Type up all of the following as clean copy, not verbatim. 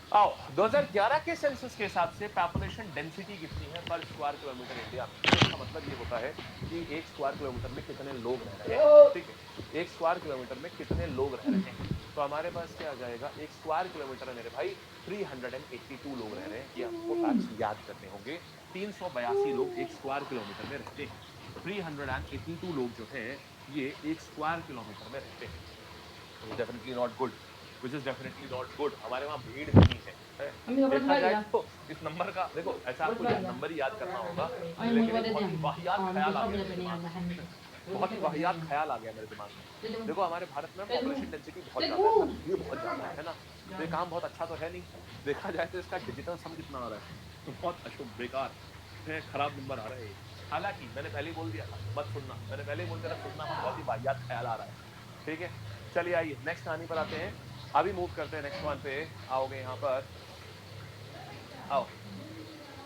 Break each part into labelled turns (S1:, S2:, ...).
S1: आओ 2011 के सेंसस के हिसाब से पॉपुलेशन डेंसिटी कितनी है पर स्क्वायर किलोमीटर इंडिया में। तो इसका मतलब ये होता है कि एक स्क्वायर किलोमीटर में कितने लोग रह रहे हैं, ठीक है, एक स्क्वायर किलोमीटर में कितने लोग रह रहे हैं। तो हमारे पास क्या आ जाएगा, एक स्क्वायर किलोमीटर में मेरे भाई 382 लोग रह रहे हैं। ये आपको फैक्ट्स याद करने होंगे। 382 लोग एक स्क्वायर किलोमीटर में रहते हैं। 382 लोग जो है ये एक स्क्वायर किलोमीटर में रहते हैं। Definitely not good, which is definitely not good. हमारे वहाँ भीड़ नहीं है, देखा जाए तो इस नंबर का देखो ऐसा आपको नंबर ही याद करना होगा, लेकिन एक बहुत ही वाहियात ख्याल आ गया मेरे दिमाग में, बहुत ही वाहियात ख्याल आ गया मेरे दिमाग में। देखो हमारे भारत में पॉपुलेशन डेंसिटी बहुत ज्यादा है, भीड़ बहुत ज्यादा है ना, तो ये काम बहुत अच्छा तो है नहीं। देखा जाए तो इसका डिजिटल सम कितना आ रहा है, बहुत अशुभ बेकार है, खराब नंबर आ रहा है। हालांकि मैंने पहले ही बोल दिया था मत सुनना, मैंने पहले ही बोल दिया था सुनना मत, बहुत ही वाहियात ख्याल आ रहा है, ठीक है। चलिए आइए नेक्स्ट कहानी पर आते हैं, अभी मूव करते हैं नेक्स्ट वन पे। आओगे यहाँ पर, आओ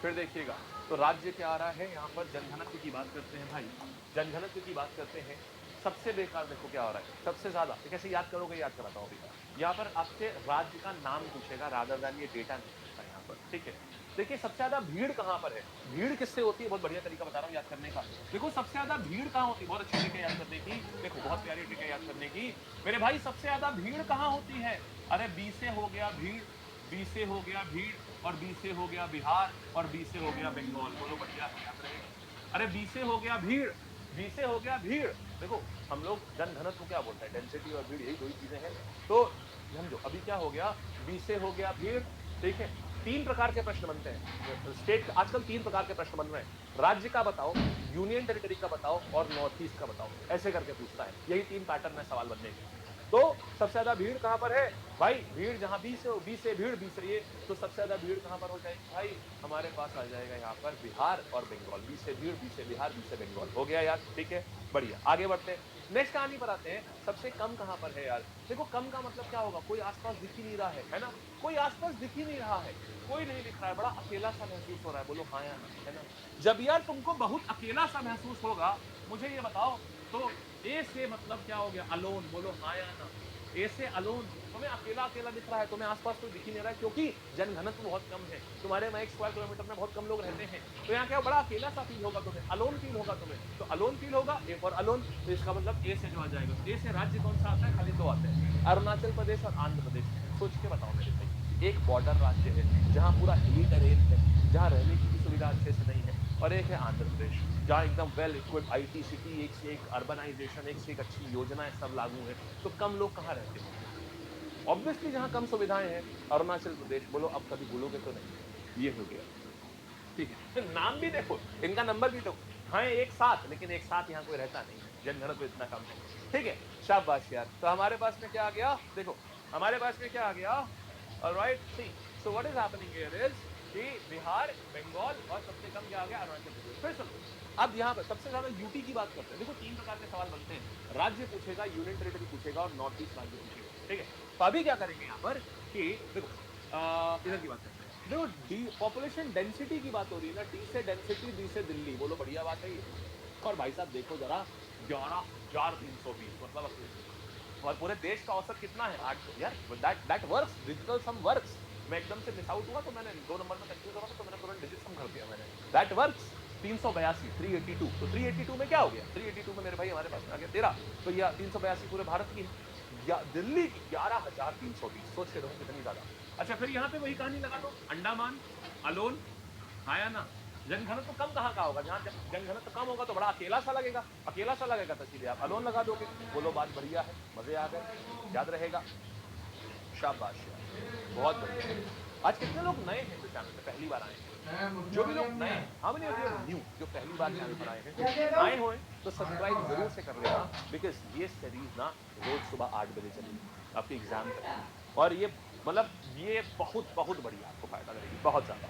S1: फिर देखिएगा। तो राज्य क्या आ रहा है यहाँ पर, जनघनत्व की बात करते हैं भाई, जनघनत्व की बात करते हैं। सबसे बेकार देखो क्या हो रहा है, सबसे ज्यादा कैसे याद करोगे, याद कराता हूँ अभी। यहाँ पर आपसे राज्य का नाम पूछेगा रादर देन ये डेटा नहीं पूछता यहाँ पर, ठीक है। देखिए सबसे ज्यादा भीड़ कहाँ पर है, भीड़ किससे होती है, बहुत बढ़िया तरीका बता रहा हूँ याद करने का। देखो सबसे ज्यादा भीड़ कहाँ होती है, बहुत अच्छी ट्रिक है याद करने की, देखो बहुत प्यारी ट्रिक है याद करने की मेरे भाई। सबसे ज्यादा भीड़ कहाँ होती है, अरे बी से हो गया भीड़, बी से हो गया भीड़, और बी से हो गया बिहार, और बी से हो गया बंगाल। बोलो बढ़िया याद रहेगा। अरे बी से हो गया भीड़, बी से हो गया भीड़। देखो हम लोग जनघनत्व को क्या बोलते हैं, डेंसिटी और भीड़, यही दो ही चीजें हैं। तो समझो अभी क्या हो गया, बी से हो गया भीड़, ठीक है। तीन प्रकार के प्रश्न बनते हैं स्टेट, आजकल तीन प्रकार के प्रश्न बन रहे हैं, राज्य का बताओ, यूनियन टेरिटरी का बताओ, और नॉर्थ ईस्ट का बताओ, ऐसे करके पूछता है। यही तीन पैटर्न है सवाल बनने के। तो सबसे ज्यादा भीड़ कहां पर है भाई, भीड़ जहां बी से हो, बी से भीड़, बी से ये, तो सबसे ज्यादा भीड़ कहां पर हो जाएगी भाई, हमारे पास आ जाएगा यहाँ पर बिहार और बंगाल। बी से भीड़, बी से बिहार, बी से बंगाल, हो गया यार, ठीक है बढ़िया। आगे बढ़ते हैं, नेक्स्ट कहानी पर आते हैं। सबसे कम कहां पर है यार, देखो कम का मतलब क्या होगा, कोई आसपास दिख ही नहीं रहा है ना, कोई आसपास दिख ही नहीं रहा है, कोई नहीं दिख रहा है, बड़ा अकेला सा महसूस हो रहा है। बोलो हाँ या ना, है ना। जब यार तुमको बहुत अकेला सा महसूस होगा, मुझे ये बताओ, तो ए से मतलब क्या हो गया, अलोन, बोलो हाँ या ना। ए से अलोन, तुम्हें अकेला अकेला दिख रहा है, तुम्हें आसपास कोई दिख ही नहीं रहा है, क्योंकि जनघनत्व बहुत कम है, तुम्हारे वहां एक स्क्वायर किलोमीटर में बहुत कम लोग रहते हैं। तो यहाँ क्या बड़ा अकेला सा फील होगा तुम्हें, अलोन फील होगा तुम्हें, तो अलोन फील होगा, ए फॉर अलोन। तो इसका मतलब ए से जो आ जाएगा, ए से राज्य कौन सा आता है, खाली दो आते हैं, अरुणाचल प्रदेश और आंध्र प्रदेश। सोच के बताओ मेरे भाई, एक बॉर्डर राज्य है जहां पूरा हिली टेरेन है, जहां रहने की भी सुविधा अच्छे से नहीं है, और एक है आंध्र प्रदेश जहां एकदम वेल इक्विप्ड आईटी सिटी, एक से एक अर्बनाइजेशन, एक से एक अच्छी योजनाएं सब लागू है। तो कम लोग कहाँ रहते होंगे, ऑब्वियसली जहां कम सुविधाएं हैं, अरुणाचल प्रदेश। बोलो अब कभी बोलोगे तो नहीं, ये हो गया, ठीक है। नाम भी देखो, इनका नंबर भी तो हाँ एक साथ, लेकिन एक साथ यहाँ कोई रहता नहीं है, जनगणना तो इतना कम है, ठीक है। शाबाश यार। तो हमारे पास में क्या आ गया, देखो हमारे पास में क्या आ गया, alright see. So what is happening here is कि बिहार, बंगाल, और सबसे कम क्या आ गया, अरुणाचल प्रदेश। फिर सुनो, अब यहाँ पर सबसे ज्यादा यूटी की बात करते हैं। देखो तीन प्रकार के सवाल बनते हैं, राज्य पूछेगा, यूनियन टेरिटरी पूछेगा, और नॉर्थ ईस्ट राज्य पूछेगा, ठीक है। तो अभी क्या करेंगे यहाँ पर कि देखो इधर की बात करते हैं। देखो डी पॉपुलेशन डेंसिटी की बात हो रही है ना, डी से डेंसिटी, डी से दिल्ली, बोलो बढ़िया बात है ये। और भाई साहब देखो जरा, 11,320 मतलब, और पूरे देश का औसत कितना है, 800 यार। That works, digital some works. मैं एकदम से मिस आउट हुआ तो मैंने दो नंबर में कंफ्यूज हो रहा था, तो मैंने तुरंत डिजिट सम कर दिया मैंने, दैट वर्क्स। 382, 382, तो 382 में क्या हो गया, 382 में मेरे भाई हमारे पास में आ गया 13। तो ये 382 पूरे भारत की है, या दिल्ली की 11,320, सोच के देखो कितनी ज्यादा। अच्छा फिर यहाँ पे वही कहानी लगा दो, अंडमान, अलोन, हाँ या ना। जनघनत्व तो कम कहाँ का होगा, जहां जनघनत्व तो कम होगा तो बड़ा अकेला सा लगेगा, अकेला सा लगेगा तो सीधे आप अलोन लगा दोगे। बोलो बात बढ़िया है, मजे आ गए, याद रहेगा, शाबाश यार, बहुत बढ़िया। आज कितने लोग नए हैं जो चैनल पे पहली बार आए हैं, जो भी लोग नए हैं, how many of you are new, जो पहली बार चैनल पर आए हैं, आए हुए तो सब्सक्राइब जरूर से कर लेना, बिकॉज ये सीरीज ना रोज सुबह 8 बजे चलेगी आपके एग्जाम तक, और ये मतलब ये बहुत बहुत बढ़िया आपको फायदा करेगी, बहुत ज्यादा,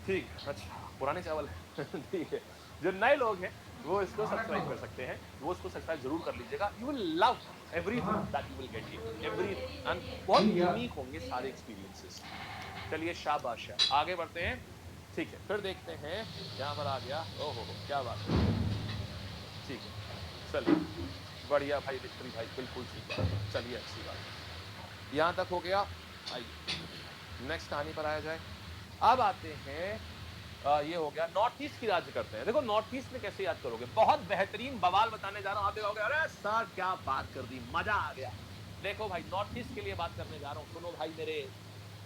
S1: ठीक। अच्छा पुराने चावल है ठीक है। जो नए लोग हैं वो इसको सब्सक्राइब कर सकते हैं, वो इसको सब्सक्राइब जरूर कर लीजिएगा, you will love everything that you will get here, everything, and बहुत यूनिक होंगे सारे एक्सपीरियंसेस। चलिए शाबाश, आगे बढ़ते हैं, ठीक है। फिर देखते हैं यहाँ पर आ गया, ओहो क्या बात है, ठीक है। चलिए बढ़िया भाई, विक्ट्री भाई बिल्कुल ठीक बात है, चलिए अच्छी बात है, यहाँ तक हो गया। आइए नेक्स्ट कहानी पर आया जाए। अब आते हैं ये हो गया नॉर्थ ईस्ट की राज्य करते हैं। देखो नॉर्थ ईस्ट में कैसे याद करोगे, बहुत बेहतरीन बवाल बताने जा रहा हूं। आप देखोगे अरे सर क्या बात कर दी, मजा आ गया। देखो भाई नॉर्थ ईस्ट के लिए बात करने जा रहा हूं, सुनो भाई मेरे।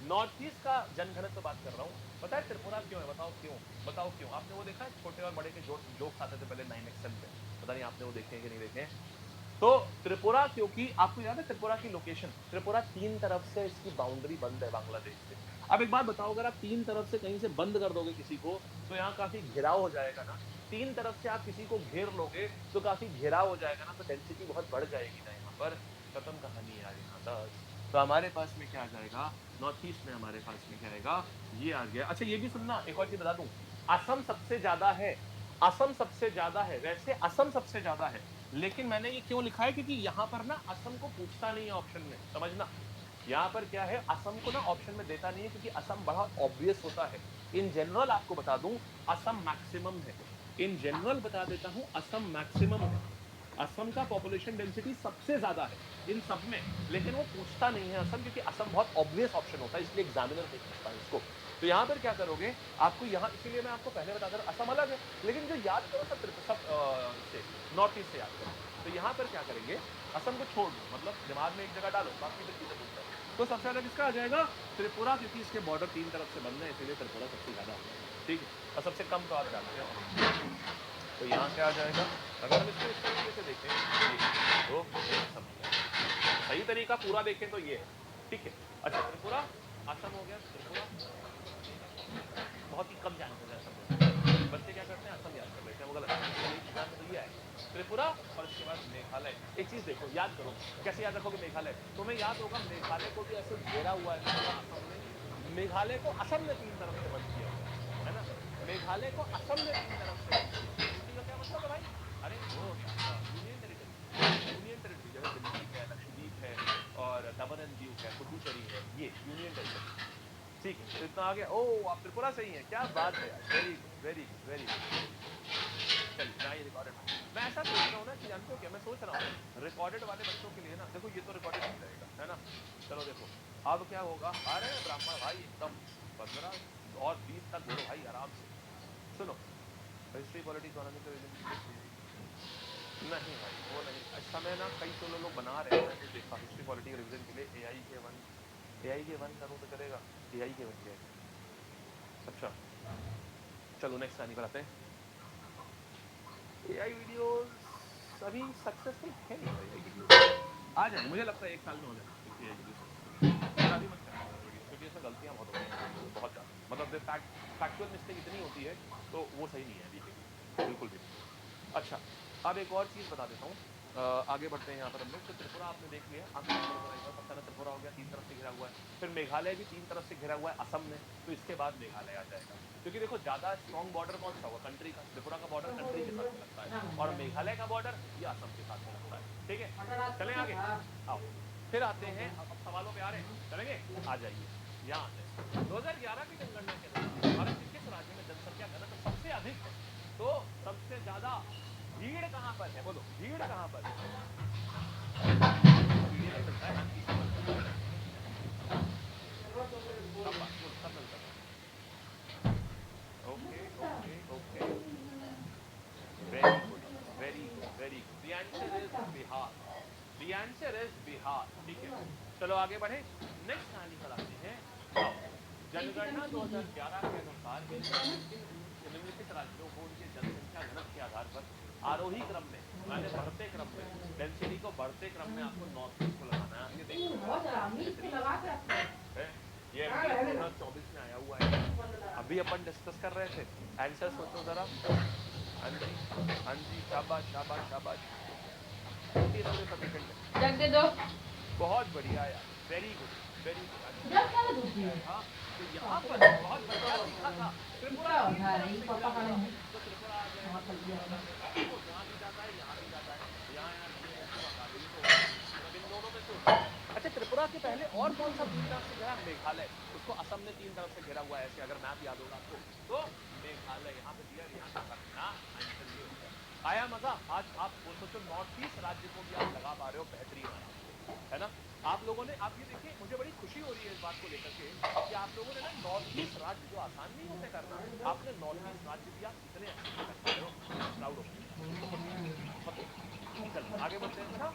S1: नॉर्थ ईस्ट का जनघनत्व बात कर रहा हूं। पता है त्रिपुरा क्यों है? बताओ क्यों, बताओ क्यों। आपने वो देखा है छोटे और बड़े के जोक्स आते थे पहले 9XL पे, पता नहीं आपने वो देखे हैं कि नहीं देखे हैं। तो त्रिपुरा, क्योंकि आपको याद है त्रिपुरा की लोकेशन, त्रिपुरा तीन तरफ से इसकी बाउंड्री बंद है बांग्लादेश से। अब एक बात बताओ, अगर आप तीन तरफ से कहीं से बंद कर दोगे किसी को, तो यहाँ काफी घेराव हो जाएगा ना। तीन तरफ से आप किसी को घेर लोगे तो काफी घेराव हो जाएगा ना, तो डेंसिटी बहुत बढ़ जाएगी ना यहाँ पर। खत्म कहानी यार यहाँ तक। तो हमारे पास में क्या आ जाएगा, नॉर्थ ईस्ट में हमारे पास में क्या आएगा, ये आ गया। अच्छा ये भी सुनना, एक और चीज बता दूं, असम सबसे ज्यादा है। असम सबसे ज्यादा है, वैसे असम सबसे ज्यादा है, लेकिन मैंने ये क्यों लिखा है, क्योंकि यहाँ पर ना असम को पूछता नहीं है ऑप्शन में, समझना। यहाँ पर क्या है, असम को ना ऑप्शन में देता नहीं है, क्योंकि असम बड़ा ऑब्वियस होता है। इन जनरल आपको बता दूं, असम मैक्सिमम है। इन जनरल बता देता हूं, असम मैक्सिमम है। असम का पॉपुलेशन डेंसिटी सबसे ज्यादा है इन सब में, लेकिन वो पूछता नहीं है असम, क्योंकि असम बहुत ऑब्वियस ऑप्शन होता है, इसलिए एग्जामिनर नहीं पूछता है इसको। तो यहाँ पर क्या करोगे, आपको यहाँ, इसीलिए मैं आपको पहले बता दूं असम अलग है, लेकिन जो याद करो सब नॉर्थ ईस्ट से याद करो। तो यहाँ पर क्या करेंगे, असम को छोड़ दो, मतलब दिमाग में एक जगह डालो, बाकी फिर चीजें पूछते हैं। तो सबसे ज्यादा किसका आ जाएगा, त्रिपुरा, क्योंकि इसके बॉर्डर तीन तरफ से बंद है, इसीलिए त्रिपुरा सबसे ज्यादा आ जाएगा। ठीक है, और सबसे कम तो आप डालते हैं। तो यहाँ क्या आ जाएगा, अगर हम इसको इस तरीके से देखें तो असम हो गया। सही तरीका पूरा देखें तो ये है। ठीक है, अच्छा त्रिपुरा, असम हो गया, त्रिपुरा बहुत ही कम चांसेस है असम में। बच्चे क्या करते हैं, असम याद कर लेते हैं, वो गलत है। एग्जाम में तो ये आएगा त्रिपुरा, और इसके बाद मेघालय। एक चीज देखो, याद करो कैसे याद रखोगे मेघालय, तुम्हें याद होगा मेघालय को भी ऐसे घेरा हुआ है असम ने। मेघालय को असम ने तीन तरफ से बंद किया हुआ है ना, मेघालय को असम ने तीन तरफ से बंद किया। यूटी का क्या मतलब है भाई, अरे वो होता है यूनियन टेरिटरी। यूनियन टेरिटरी जैसे दिल्ली है, लक्षद्वीप है, और दमन एंड दीव है, पुडुचेरी है, ये यूनियन टेरिटरी। ठीक है, तो इतना आ गया। ओ आप त्रिपुरा से ही हैं, क्या बात है यार, very good very good very good. चलिए मैं ये रिकॉर्डेड, मैं ऐसा सोच रहा हूँ ना कि जानते हो क्या मैं सोच रहा हूँ, रिकॉर्डेड वाले बच्चों के लिए ना, देखो ये तो रिकॉर्डेड नहीं रहेगा है ना। चलो देखो अब क्या होगा, अरे ब्राह्मण भाई एकदम 15 और 20 तक बोलो भाई आराम से। सुनो, हिस्ट्री पॉलिटिक्स बनाने के नहीं भाई, वो नहीं, इस समय ना कई सोलो लोग बना रहे हैं, मैंने देखा हिस्ट्री पॉलिटिक्स रिवीजन के लिए एआई के वन करूँ तो चलेगा, एआई के वन के। अच्छा चलो नेक्स्ट कहानी पर आते हैं। एआई वीडियोस अभी सक्सेसफुल है नहीं भाई, आ जाए मुझे लगता है 1 साल में हो जाए एआई वीडियो सक्सेसफुल। अभी मत करना वीडियो, क्योंकि इसमें गलतियां बहुत होती हैं, बहुत ज़्यादा, मतलब फैक्चुअल मिस्टेक इतनी होती है, तो वो सही नहीं है अभी के लिए, बिल्कुल भी नहीं। अच्छा अब एक और चीज़ बता देता हूँ, आगे बढ़ते हैं यहाँ पर हम लोग। तो त्रिपुरा आपने देख लिया, त्रिपुरा हो गया, तीन तरफ से घिरा हुआ है। फिर मेघालय भी तीन तरफ से घिरा हुआ है असम में, तो इसके बाद मेघालय आ जाएगा। क्योंकि देखो ज्यादा स्ट्रॉन्ग बॉर्डर कौन सा होगा, कंट्री का। त्रिपुरा का बॉर्डर कंट्री के साथ लगता है, और मेघालय का बॉर्डर ये असम के साथ में लगता है। ठीक है, चलें आगे, आओ फिर आते हैं, अब सवालों पे आ रहे हैं, चलेंगे, आ जाइए यहाँ आते हैं। 2011 की जनगणना के अनुसार भारत के किस राज्य में जनसंख्या घनत्व सबसे अधिक है? तो सबसे ज्यादा भीड़ कहाँ पर है, बोलो भीड़ कहाँ पर है? भीड़ नहीं चलता है, सब बात बोलो, सब मिलता है। Okay okay okay, very good very good very good, the answer is Bihar, the answer is Bihar. ठीक है, चलो आगे बढ़े, नेक्स्ट कहानी पर आते हैं। जनगणना 2011 के अनुसार निम्नलिखित राज्यों को उनके जनसंख्या घनत्व के आधार पर आरोही क्रम में, माने बढ़ते क्रम में, डेंसिटी को बढ़ते क्रम में आपको नॉर्थ ईस्ट को लगाना है। ये देखो ये 2024 में आया हुआ है, अभी अपन डिस्कस कर रहे थे। आंसर सोचो जरा, हाँ जी हाँ जी, शाबाश शाबाश शाबाश, सफिशिएंट है,
S2: जग दे दो,
S1: बहुत बढ़िया यार, वेरी गुड वेरी गुड।
S2: जग क्या दूसरी
S1: हाँ तो यहाँ पर बहुत बढ़िया लिखा था, त्रिपुरा
S2: उठा रही पापा खड़े हैं,
S1: तो त्रिपुरा आ जाएगा, देखो यहाँ भी जाता है, यहाँ भी जाता है, यहाँ यहाँ तो मतलब इन दोनों में से होता है। अच्छा त्रिपुरा के पहले और कौन सा तीन तरफ से घिरा, मेघालय, उसको असम ने तीन तरफ से घिरा हुआ है, ऐसे अगर मैप याद होगा आपको तो मेघालय यहाँ पे दिया, यहाँ पे करना आंसर ये होगा। आया मजा, आज आप सोचो नॉर्थ ईस्ट राज्य को भी आप लगा पा रहे हो बेहतरीन आराम से, है ना। आप लोगों ने, आप ये देखिए, मुझे बड़ी खुशी हो रही है इस बात को लेकर के कि आप लोगों ने ना नॉर्थ ईस्ट राज्य, जो आसान नहीं होते करना, आपने नॉर्थ ईस्ट राज्य भी आप इतने अच्छे से कर पाए हो, प्राउड ऑफ यू, बहुत बहुत बढ़िया। चलो आगे बढ़ते हैं बेटा,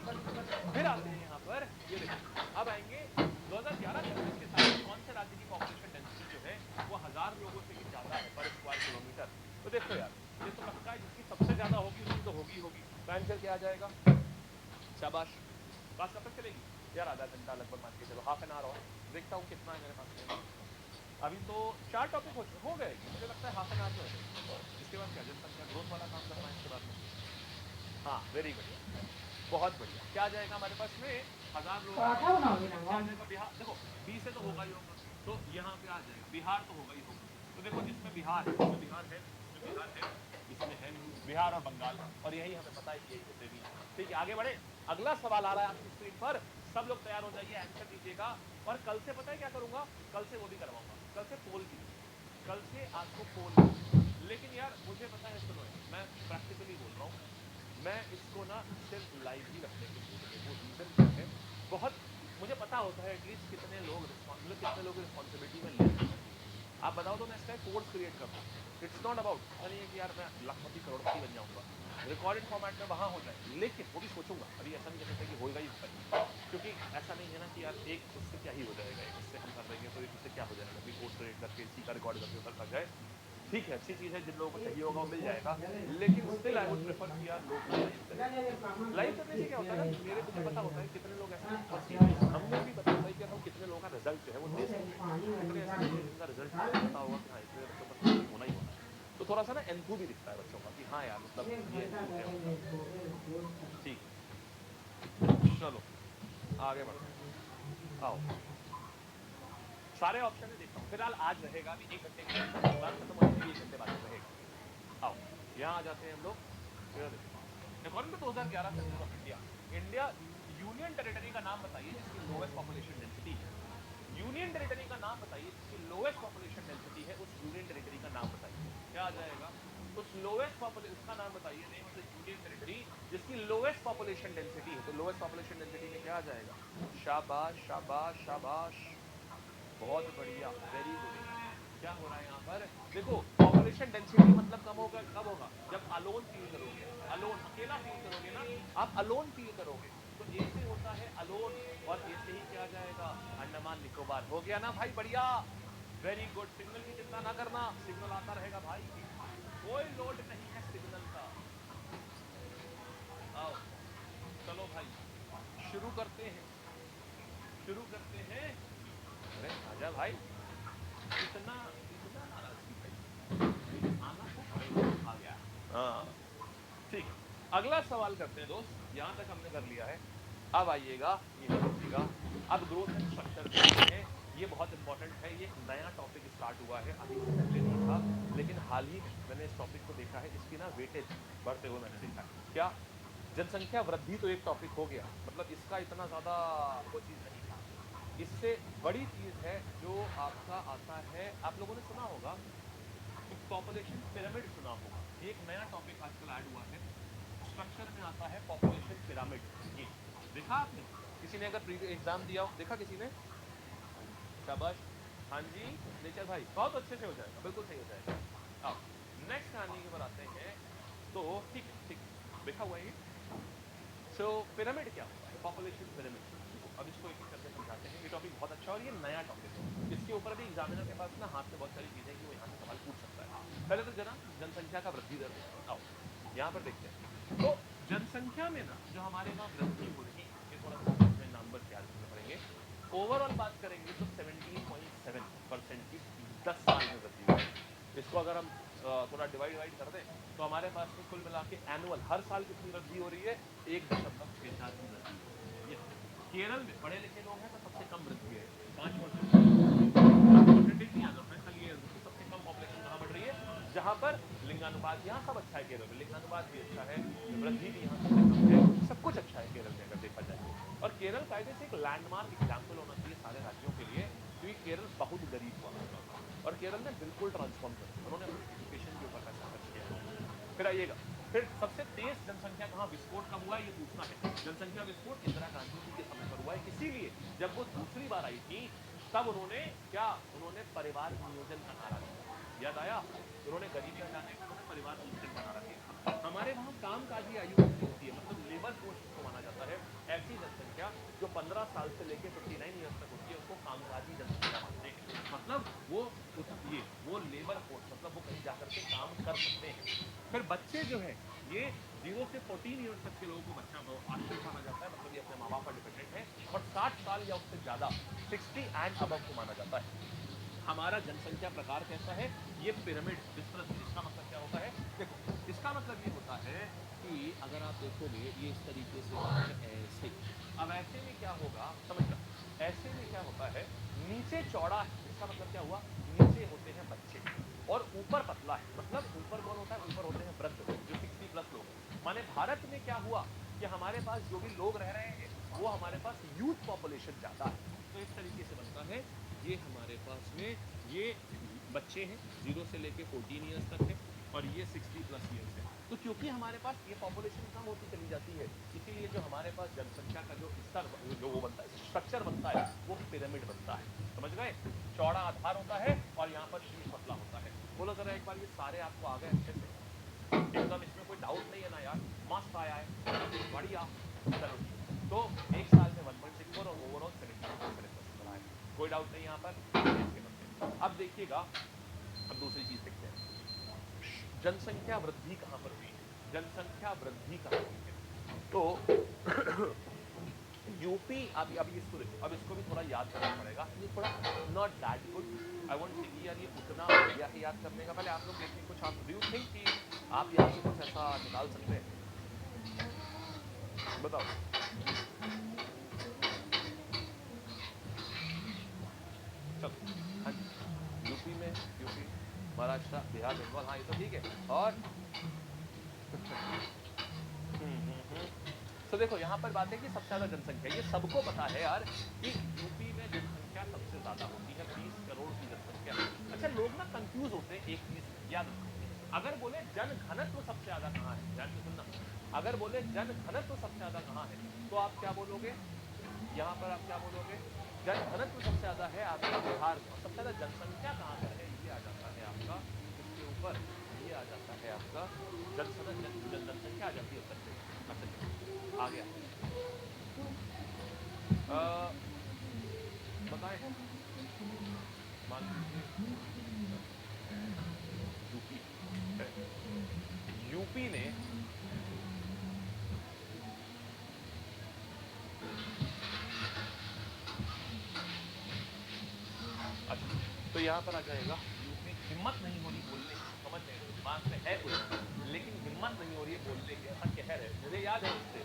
S1: फिर आते हैं यहाँ पर, ये देखो अब आएंगे 2011 सेंसस के हिसाब से कौन से राज्य की पॉपुलेशन डेंसिटी जो है वो 1000 लोगों से भी ज्यादा है पर स्क्वायर किलोमीटर। तो देखो यार, ये तो पक्का है, जिसकी सबसे ज्यादा होगी उसकी तो होगी होगी। तो आंसर क्या आ जाएगा? शाबाश। क्लास कब तक चलेगी यार? आधा घंटा लगभग मान के चलो, हाफ एन आवर और। देखता हूँ कितना है मेरे पास में अभी। तो 4 टॉपिक हो गए, मुझे लगता है हाफ एन आवर में हो जाएगी। इसके बाद क्या, जनसंख्या ग्रोथ वाला काम करना है इसके बाद में। हाँ वेरी बढ़िया, बहुत बढ़िया। क्या आ जाएगा हमारे पास में? 1000 लोग
S2: पराठा बनाओगे ना
S1: क्या आ जाएगा? बिहार, देखो 20 से तो होगा ही होगा, तो यहाँ पे आ जाएगा बिहार, तो होगा ही होगा। तो देखो जिसमें बिहार है, इसमें बिहार है, इसमें बिहार है, इसमें है बिहार और बंगाल, और यही हमें पता है कि यही होते भी हैं। ठीक है आगे बढ़े। अगला सवाल आ रहा है आपकी स्क्रीन पर, सब लोग तैयार हो जाइए, आंसर दीजिएगा। और कल से पता है क्या करूंगा? कल से वो भी करवाऊंगा, कल से पोल भी, कल से आपको पोल भी। लेकिन यार मुझे पता है, सुनो यार, मैं प्रैक्टिकली बोल रहा हूँ, मैं इसको ना सिर्फ लाइव ही रखने के लिए, वो रीजन क्या है, बहुत मुझे पता होता है एटलीस्ट कितने लोग कितने लोग रिस्पॉन्सिबिलिटी में लेते हैं। आप बताओ तो मैं इसका कोर्स क्रिएट कर दूं। इट्स नॉट अबाउट, ऐसा नहीं है कि यार मैं लाखपति करोड़पति बन जाऊंगा, रिकॉर्डेड फॉर्मेट में वहां हो जाए, लेकिन वो भी सोचूंगा। अभी ऐसा नहीं कह सकते कि होएगा ही होगा, क्योंकि ऐसा नहीं है ना कि यार एक उससे क्या ही हो जाएगा, एक उससे हम कर देंगे तो एक उससे क्या हो जाएगा, कोई कोर्स क्रिएट करके इसी का रिकॉर्ड करके उधर कर जाए। ठीक है, अच्छी चीज है, जिन लोगों को चाहिए होगा वो मिल जाएगा, लेकिन स्टिल आई वुड प्रेफर कि यार लोग लाइव करने से क्या होता है ना, मुझे पता होता है कितने लोग ऐसे, हमें भी पता होता है कि हम कितने लोगों का रिजल्ट जो है वो दे सकते हैं, कितने ऐसे लोग हैं जिनका रिजल्ट पता होगा कि हाँ इतने बच्चों का तो होना ही होना है। तो थोड़ा सा ना एंथू भी दिखता है बच्चों का कि हाँ यार मतलब ये एंथू है उनका। ठीक है चलो आगे बढ़ते हैं, आओ सारे ऑप्शन है देखता हूँ। फिलहाल आज रहेगा अभी 1 घंटे के लिए, क्लास खत्म होने के 1 घंटे बाद में रहेगा। आओ यहाँ आ जाते हैं हम लोग। According to 2011 census of India, India union territory का नाम बताइए जिसकी लोएस्ट पॉपुलेशन डेंसिटी है। यूनियन टेरिटरी का नाम बताइए जिसकी लोएस्ट पॉपुलेशन डेंसिटी है, उस यूनियन टेरिटरी का नाम बताइए। क्या आ जाएगा? उस लोएस्ट पॉपुलेशन, उसका नाम बताइए, name of the union territory जिसकी लोएस्ट पॉपुलेशन डेंसिटी है। तो लोएस्ट पॉपुलेशन डेंसिटी में क्या आ जाएगा? शाबाश शाबाश शाबाश, बहुत बढ़िया, वेरी गुड। क्या हो रहा है यहाँ पर? देखो पॉपुलेशन डेंसिटी मतलब कम होगा, कब होगा? जब अलोन फील करोगे, अलोन अकेला फील करोगे ना, आप अलोन फील करोगे। तो ए से होता है अलोन, और ए से ही क्या जाएगा? अंडमान निकोबार। हो गया ना भाई? बढ़िया, वेरी गुड। सिग्नल की चिंता ना करना, सिग्नल आता रहेगा भाई, कोई लोड नहीं है सिग्नल का। आओ चलो भाई शुरू करते हैं, शुरू करते हैं। अरे आजा भाई, इतना इतना नाराजगी भाई, आना तो पड़ेगा। आ गया, हाँ ठीक है। अगला सवाल करते हैं दोस्त, यहां तक हमने कर लिया है। अब आइएगा, ये देखिएगा, अब ग्रोथ एंड स्ट्रक्चर देखते हैं। ये बहुत इंपॉर्टेंट है, ये एक नया टॉपिक स्टार्ट हुआ है, अभी से पहले नहीं था, लेकिन हाल ही में मैंने इस टॉपिक को देखा है, इसकी ना वेटेज बढ़ते हुए मैंने देखा है। क्या? जनसंख्या वृद्धि तो एक टॉपिक हो गया, मतलब इसका इतना ज्यादा वो चीज नहीं था। इससे बड़ी चीज है जो आपका आता है, आप लोगों ने सुना होगा पॉपुलेशन पिरामिड, सुना होगा, ये एक नया टॉपिक आजकल ऐड हुआ है, स्ट्रक्चर में आता है पॉपुलेशन पिरामिड। ये देखा आपने? किसी ने अगर प्रीवियस एग्जाम दिया हो, देखा किसी ने? शाबाश। हाँ जी नेचर भाई, बहुत अच्छे से हो जाएगा, बिल्कुल सही हो जाएगा। अब नेक्स्ट कहानी के ऊपर आते हैं। तो ठीक है ठीक है, देखा हुआ है। सो पिरामिड क्या होता है? Population pyramid. देखो अब इसको एक एक करके समझाते हैं। ये टॉपिक बहुत अच्छा है और ये नया टॉपिक है, इसके ऊपर भी एग्जामिनर के पास ना हाथ में बहुत सारी चीजें हैं कि वो यहाँ से सवाल पूछ सकता है। पहले तो जना जनसंख्या का वृद्धि दर देखते हैं। आओ यहाँ पर देखते हैं। तो जनसंख्या में ना जो हमारे वहाँ वृद्धि हो रही है, ये थोड़ा सा नंबर ख्याल रखना पड़ेंगे। ओवरऑल बात करेंगे तो 17.7% की 10 साल में वृद्धि हुई है। इसको अगर हम थोड़ा डिवाइड कर दें तो हमारे पास में कुल मिला के एनुअल हर साल कितनी वृद्धि हो रही है? 1.64 की वृद्धि हो रही है। केरल में पढ़े लिखे लोग हैं तो सबसे कम वृद्धि है, 5%। नहीं आना है खाली ये, सबसे कम पॉपुलेशन कहाँ बढ़ रही है? जहां पर लिंगानुपात, यहाँ सब अच्छा है केरल में, लिंगानुपात भी अच्छा है, वृद्धि भी यहाँ सबसे कम है, सब कुछ अच्छा है केरल में अगर देखा जाए। और केरल कायदे से एक लैंडमार्क एग्जाम्पल होना चाहिए सारे राज्यों के लिए, क्योंकि केरल बहुत गरीब हुआ करता था और केरल ने बिल्कुल ट्रांसफॉर्म कर दिया, उन्होंने अपनी एजुकेशन के ऊपर पैसा खर्च किया। फिर आइएगा, फिर सबसे तेज जनसंख्या कहाँ विस्फोट कब हुआ है ये पूछना है। जनसंख्या विस्फोट इंदिरा गांधी जी के समय पर हुआ है, इसीलिए जब वो दूसरी बार आई थी तब उन्होंने क्या, उन्होंने परिवार नियोजन का नारा दिया, याद आया, उन्होंने गरीबी हटाने का उन्होंने परिवार नियोजन का नारा दिया। हमारे वहाँ कामकाजी आयु कितनी होती है, मतलब लेबर फोर्स को माना जाता है, ऐसी जनसंख्या जो 15 साल से लेकर 59 ईयर्स तक होती है उसको कामकाजी जनसंख्या मानते हैं। मतलब वो लेबर फोर्स, मतलब वो कहीं जाकर के काम कर सकते हैं। फिर बच्चे जो है ये 0 से 14 ईयर्स तक के लोगों को बच्चा आश्रित माना जाता है, मतलब ये अपने माँ बाप पर डिपेंडेंट है, और 60 साल या उससे ज्यादा 60 एंड अबव को माना जाता है। हमारा जनसंख्या प्रकार कैसा है, ये पिरामिड विस्तृत। इसका मतलब क्या होता है, देखो इसका मतलब ये होता है कि अगर आप देखोगे ये इस तरीके से ऐसे, अब ऐसे में क्या होगा समझ लो, ऐसे में क्या होता है, नीचे चौड़ा है, इसका मतलब क्या हुआ, नीचे होते हैं बच्चे और ऊपर पतला है, मतलब ऊपर कौन होता है, ऊपर होते हैं वृद्ध जो 60 प्लस लोग हैं। माने भारत में क्या हुआ कि हमारे पास जो भी लोग रह रहे हैं वो हमारे पास यूथ पॉपुलेशन ज्यादा है, तो इस तरीके से बनता है। ये हमारे पास में ये बच्चे हैं 0 से लेके 14 ईयर्स तक है, और ये 60 प्लस ईयर्स है। तो क्योंकि हमारे पास ये पॉपुलेशन कम होती चली जाती है, इसीलिए जो हमारे पास जनसंख्या का जो स्तर जो वो बनता है, स्ट्रक्चर बनता है, वो पिरामिड बनता है। समझ गए, चौड़ा आधार होता है और यहाँ पर शीर्ष पतला होता है। बोलो जरा एक बार, ये सारे आपको आ गए अच्छे से, एकदम इसमें कोई डाउट नहीं है ना यार, मस्त आया है, बढ़िया। चलो तो एक साल में 1.64 और ओवरऑल 72% आया, कोई डाउट नहीं यहाँ पर। अब देखिएगा, अब दूसरी चीज देखते हैं, जनसंख्या वृद्धि कहां पर हुई है, जनसंख्या वृद्धि कहां हुई है, तो यूपी, अभी इसको देखो, अब इसको भी थोड़ा याद करना पड़ेगा, ये थोड़ा not that good, I want think यार ये उतना बढ़िया है याद करने का। पहले आप लोग देखिए कुछ, आप डू यू थिंक कि आप यहाँ से कुछ ऐसा निकाल सकते हैं, बताओ। चलो हाँ जी, यूपी में, यूपी महाराष्ट्र बिहार बंगाल, हाँ ये तो ठीक है, और तो देखो यहाँ पर बात है कि सबसे ज्यादा जनसंख्या, ये सबको पता है यार कि यूपी में जनसंख्या सबसे ज्यादा होती है, 20 करोड़ की जनसंख्या। अच्छा लोग ना कंफ्यूज होते हैं एक चीज याद रखो, अगर बोले जन घनत्व सबसे ज्यादा कहाँ है, ध्यान से सुनना, अगर बोले जन घनत्व सबसे ज्यादा कहाँ है तो आप क्या बोलोगे, यहाँ पर आप क्या बोलोगे, जन घनत्व सबसे ज्यादा है आपका बिहार में, और सबसे ज्यादा जनसंख्या कहाँ पर है, ये आ जाता है आपका इसके ऊपर, ये आ जाता है आपका जनसंख्या आ जाती है उत्तर प्रदेश। अच्छा आ गया, बताएं, मान लीजिए यूपी, यूपी ने अच्छा, तो यहाँ पर आ जाएगा यूपी, हिम्मत नहीं हो रही बोलने की, समझ रहे हैं दिमाग में है कुछ लेकिन हिम्मत नहीं हो रही है बोलने की, ऐसा कह रहे हैं, मुझे याद है उससे,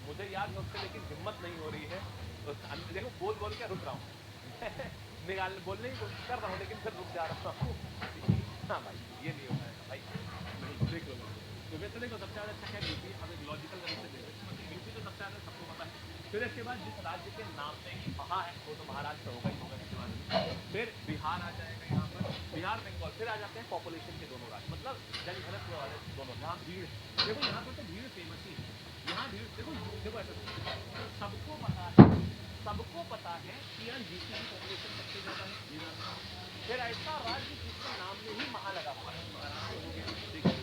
S1: मुझे याद है उससे, लेकिन हिम्मत नहीं हो रही है, तो देखो बोल बोल के रुक रहा हूँ निकाल बोलने की कोशिश कर रहा हूँ लेकिन फिर रुक जा रहा हूँ हाँ भाई ये नहीं होता है भाई, नहीं देख लो, तो वैसे देखो सबसे ज्यादा अच्छा क्या यूपी, अब एक लॉजिकल तरीके से देखो, यूपी तो सबसे ज्यादा सबको पता है। फिर इसके बाद जिस राज्य के नाम से ही महा है वो तो महाराष्ट्र होगा ही होगा इसके बाद, फिर बिहार आ जाएगा यहाँ पर, बिहार बंगाल, फिर आ जाते हैं पॉपुलेशन के दोनों राज्य, मतलब जनघनत्व वाले दोनों, जहाँ भीड़, देखो यहाँ पर तो भीड़ फेमस ही है, यहाँ भीड़ देखो, देखो ऐसा सबको पता है, सबको पता है कि यार यूपी की पॉपुलेशन सबसे ज्यादा है, फिर ऐसा राज्य जिसके नाम में ही महा लगा हुआ है, महाराष्ट्र हो गया, देखिए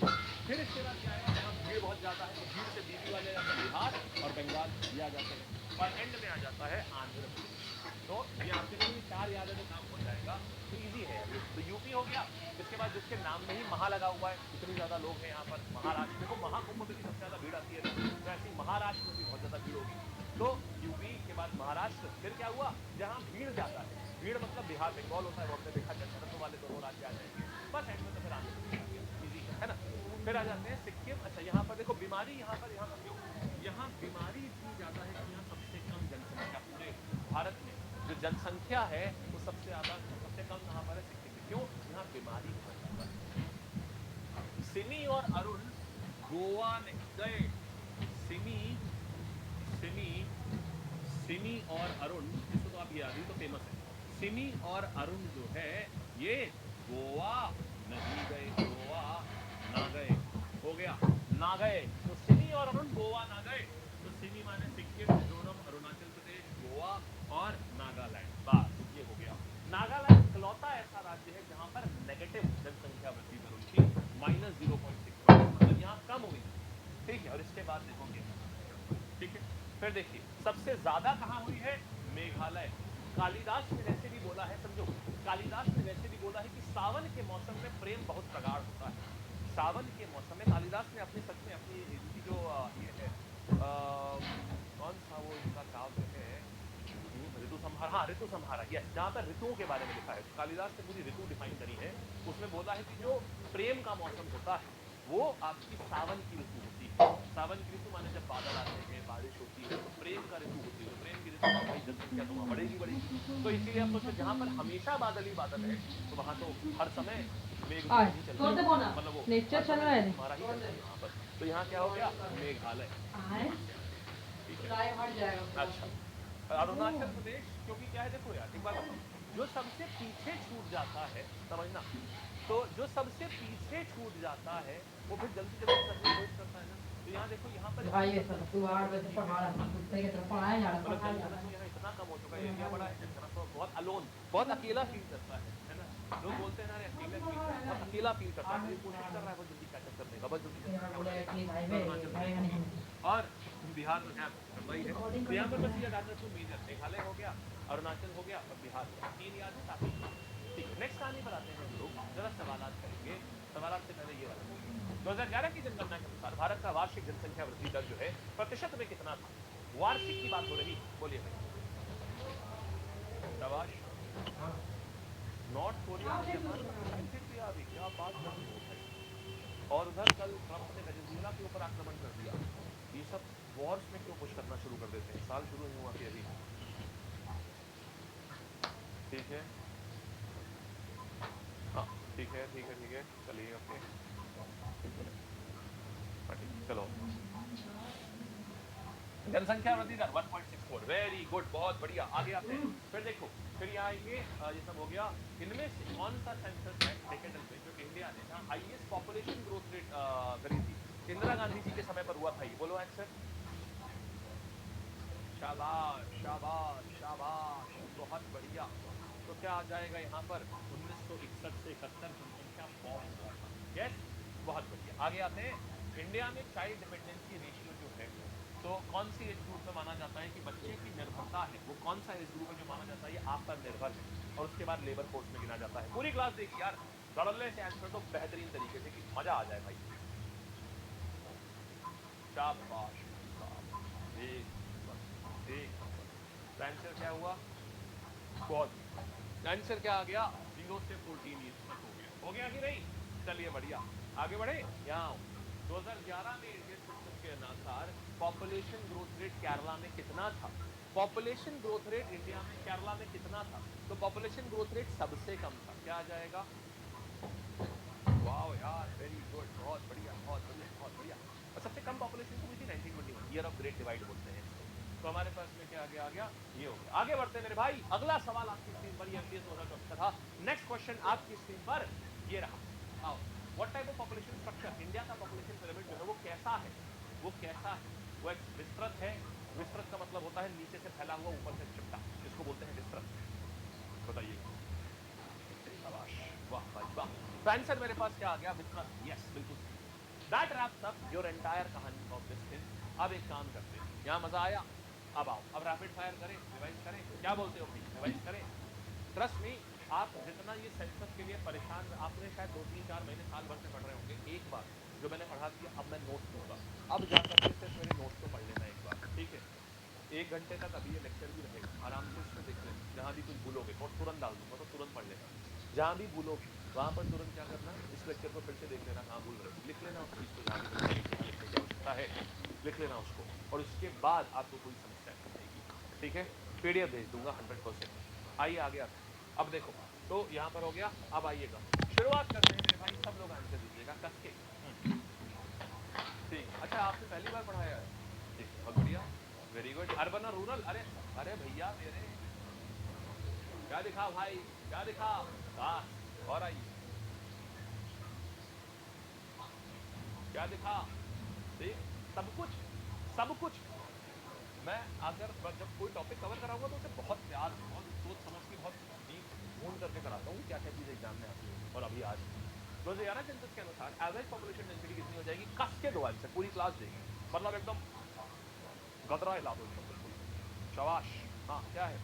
S1: फिर इसके बाद क्या है, जहाँ भीड़ बहुत ज्यादा है तो भीड़ से बीबी वाले जाता है बिहार और बंगाल, ये आ जाते हैं, और एंड में आ जाता है आंध्र प्रदेश। तो ये आपके लिए चार याद है तो काम हो जाएगा, तो इजी है ये, तो यूपी हो गया, इसके बाद जिसके नाम में ही महा लगा हुआ है, इतनी ज्यादा लोग हैं यहाँ पर, महाराष्ट्र देखो महाकुंभ में भी सबसे ज्यादा भीड़ आती है, तो ऐसी महाराष्ट्र में भी बहुत ज्यादा भीड़ होगी, तो यूपी के बाद महाराष्ट्र, फिर क्या हुआ, जहाँ भीड़ ज्यादा है, भीड़ मतलब बिहार बंगाल होता है, वो हमने देखा जनघनत्व वाले दोनों राज्य आ जाएंगे, बस एंड में तो फिर आंध्र प्रदेश आ गया, इजी है ना। फिर आ जाते हैं सिक्किम, अच्छा यहाँ पर देखो बीमारी, यहाँ पर क्यों, यहाँ बीमारी इतनी ज्यादा है कि यहाँ सबसे कम जनसंख्या पूरे भारत में, जो जनसंख्या है वो सबसे ज्यादा, सबसे कम यहाँ पर है सिक्किम में, क्यों, यहाँ बीमारी बहुत ज्यादा है। सिमी और अरुण गोवा गए, सिमी सिमी सिमी और अरुण, इसको तो आप याद ही तो फेमस है, सिमी और अरुण जो है ये गोवा नहीं गए, गोवा ना गए, हो गया ना गए, तो सिमी और अरुण गोवा ना गए, तो सिमी माने सिक्किम, मिजोरम, अरुणाचल प्रदेश, गोवा, और फिर देखिए सबसे ज्यादा कहाँ हुई है, मेघालय। कालिदास ने वैसे भी बोला है, समझो, कालिदास ने वैसे भी बोला है कि सावन के मौसम में प्रेम बहुत प्रगाढ़ होता है। सावन के मौसम में कालिदास ने अपने सच में अपनी इनकी जो ये है कौन सा वो इनका काव्य है, ऋतु संहार, हाँ ऋतु संहार, यस, जहाँ पर ऋतुओं के बारे में लिखा है, तो कालिदास ने पूरी ऋतु डिफाइन करी है। उसमें बोला है कि जो प्रेम का मौसम होता है वो आपकी सावन की ऋतु होती है। सावन की ऋतु माने जब बादल आते हैं, बारिश होती है, तो प्रेम का ऋतु होती है। तो प्रेम की ऋतु में भाई जनसंख्या तो वहाँ बढ़ेगी बढ़ेगी। तो इसीलिए आप सोचो जहाँ पर हमेशा बादल ही बादल है, तो वहाँ तो हर समय मेघ
S2: और
S1: ही चल
S2: तोड़ दे
S1: रही
S2: बोना
S1: है, मतलब वो
S2: नेचर
S1: हर
S2: चल रहा
S1: समय
S2: है
S1: तुम्हारा ही चल रहा है वहाँ पर। तो यहाँ क्या हो गया, मेघालय,
S2: आए
S1: ठीक है।
S2: लाइव हट जाएगा।
S1: अच्छा, अरुणाचल प्रदेश, क्योंकि क्या है देखो यार एक बात बताओ, जो सबसे पीछे छूट जाता है, समझना, तो जो सबसे पीछे छूट जाता है वो फिर जल्दी जल्दी करने की कोशिश करता है ना। तो यहाँ देखो यहाँ पर
S2: भाई ये सब तू 8 बजे पढ़ा रहा है, कुत्ते की तरह पढ़ाया जा रहा
S1: मतलब
S2: पढ़ाया जा
S1: जनघनत्व
S2: रहा
S1: यहाँ इतना कम हो चुका है, एरिया बड़ा है, जनघनत्व बहुत अलोन, बहुत अकेला फील करता है ना। लोग बोलते हैं ना अरे अकेला फील, बहुत अकेला फील करता है, कोशिश कर रहा है बहुत जल्दी कैचअप करने का, बहुत जल्दी
S2: है। बड़े एटलीस्ट
S1: जनसंख्या
S2: हाईवे
S1: बढ़ाने का।
S2: भाई नहीं
S1: और बिहार में है वही है। तो यहाँ पर बस ये याद रखो, मेजर मेघालय हो गया, अरुणाचल हो गया और बिहार हो गया, 3 याद है काफी। ठीक है, नेक्स्ट कहानी पर आते हैं हम लोग, जरा सवालात करेंगे। सवालात से पहले ये वाला 2011 की जनगणना के अनुसार भारत का वार्षिक जनसंख्या वृद्धि दर जो है प्रतिशत में कितना था? वार्षिक की बात हो रही, बोलिए भाई। शाबाश, नॉर्थ कोरिया ने जापान को प्रशिक्षित किया अभी, क्या बात कर रहे हो भाई। और उधर कल ट्रंप ने वेनेजुएला के ऊपर आक्रमण कर दिया। ये सब वॉर्स में क्यों पुश करना शुरू कर देते हैं, साल शुरू नहीं हुआ कि अभी। ठीक है, हाँ ठीक है ठीक है ठीक है, चलिए ओके, चलो। जनसंख्या वृद्धि दर 1.64, वेरी गुड, बहुत बढ़िया, आगे आते हैं। फिर देखो, फिर यहाँ आएंगे, ये सब हो गया। इनमें से कौन सा सेंसस है सेकेंड में जो इंडिया ने ना हाईएस्ट पॉपुलेशन ग्रोथ रेट करी थी, इंदिरा गांधी जी के समय पर हुआ था ये, बोलो आंसर। शाबाश शाबाश शाबाश, बहुत बढ़िया। तो क्या आ जाएगा यहाँ पर, 1961 से 71 जनसंख्या बहुत हुआ था, यस, बहुत बढ़िया। आगे आते हैं, इंडिया में चाइल्ड डिपेंडेंसी रेशियो जो है, तो कौन सी एज ग्रुप में माना जाता है कि बच्चे की निर्भरता है, वो कौन सा एज ग्रुप है जो माना जाता है ये आप पर निर्भर है, और उसके बाद लेबर फोर्स में गिना जाता है। पूरी क्लास देखिए यार, धड़ल्ले से आंसर तो बेहतरीन तरीके से कि मजा आ जाए भाई। शाबाश भाई साहब, एक नंबर एक नंबर। आंसर क्या हुआ, बहुत, आंसर क्या आ गया, 0 से 14 ईयर्स तक हो गया कि नहीं। चलिए बढ़िया, आगे बढ़े। यहाँ 2011 में इंडियन सिस्टम के अनुसार पॉपुलेशन ग्रोथ रेट केरला में कितना था? पॉपुलेशन ग्रोथ रेट इंडिया में केरला में कितना था? तो पॉपुलेशन ग्रोथ रेट सबसे कम था, क्या आ जाएगा? वाह यार, वेरी गुड, बहुत बढ़िया बहुत बढ़िया बहुत बढ़िया। और सबसे कम पॉपुलेशन तो हुई थी 1921, ईयर ऑफ ग्रेट डिवाइड बोलते हैं इसको। तो हमारे पास में क्या आ गया, ये हो गया। आगे बढ़ते हैं मेरे भाई, अगला सवाल आपकी स्क्रीन पर, ये एमडीएस 2024 का था। नेक्स्ट क्वेश्चन आपकी स्क्रीन पर ये रहा, आओ। What type of population structure, India का पॉपुलेशन पिरामिड जो है वो कैसा है, वो कैसा है? वो एक विस्तृत है, विस्तृत का मतलब होता है नीचे से फैला हुआ ऊपर से चिपटा, इसको बोलते हैं विस्तृत। बताइएगा, शाबाश, वाह भाई वाह। तो आंसर मेरे पास क्या आ गया, विस्तृत, यस बिल्कुल सही। That wraps up your entire कहानी ऑफ दिस थिंग। अब एक काम करते हैं, यहाँ मजा आया, अब आओ, अब रैपिड फायर करें, रिवाइज करें, क्या बोलते हो भाई, रिवाइज करें। ट्रस्ट मी, आप जितना ये सेंसस के लिए परेशान, आपने शायद 2-3-4 महीने साल भर से पढ़ रहे होंगे, एक बार जो मैंने पढ़ा दिया अब मैं नोट्स दूंगा, अब जाकर के सिर्फ मेरे नोट्स को पढ़ लेना एक बार, ठीक है। 1 घंटे तक अभी ये लेक्चर भी रहेगा, आराम से इसमें देख लेना, जहाँ भी कुछ भूलोगे नोट तुरंत डाल दूंगा तो तुरंत पढ़ लेना, जहाँ भी भूलोगे वहां पर तुरंत क्या करना, इस लेक्चर को फिर से देख लेना, कहाँ भूल रहे हो, लिख लेना उस चीज को, जहाँ भी लिखने की आवश्यकता है लिख लेना उसको, और उसके बाद आपको कोई समस्या नहीं आएगी, ठीक है। पीडीएफ भेज दूंगा 100%। आइए आगे आते हैं, अब देखो, तो यहाँ पर हो गया, अब आइएगा, शुरुआत करते हैं मेरे भाई, सब लोग आंसर दीजिएगा कस के। ठीक, अच्छा आपने पहली बार पढ़ाया है, ठीक, बहुत बढ़िया, वेरी गुड। अर्बन और रूरल, अरे अरे भैया मेरे, क्या दिखा भाई, क्या दिखा, और आइए, क्या दिखा, देख, सब कुछ मैं अगर जब कोई टॉपिक कवर कराऊंगा तो उसे बहुत प्यार, बहुत सोच समझ के, बहुत डीप ढूंढ करके कराता हूँ क्या क्या चीजें एग्जाम में आती है। और अभी आज 2011 सेंसस के अनुसार एवरेज पॉपुलेशन डेंसिटी कितनी हो जाएगी, कस के दो आंसर, पूरी क्लास देगी, मतलब एकदम गदरा हिला दो एकदम बिल्कुल, शाबाश। हाँ क्या है,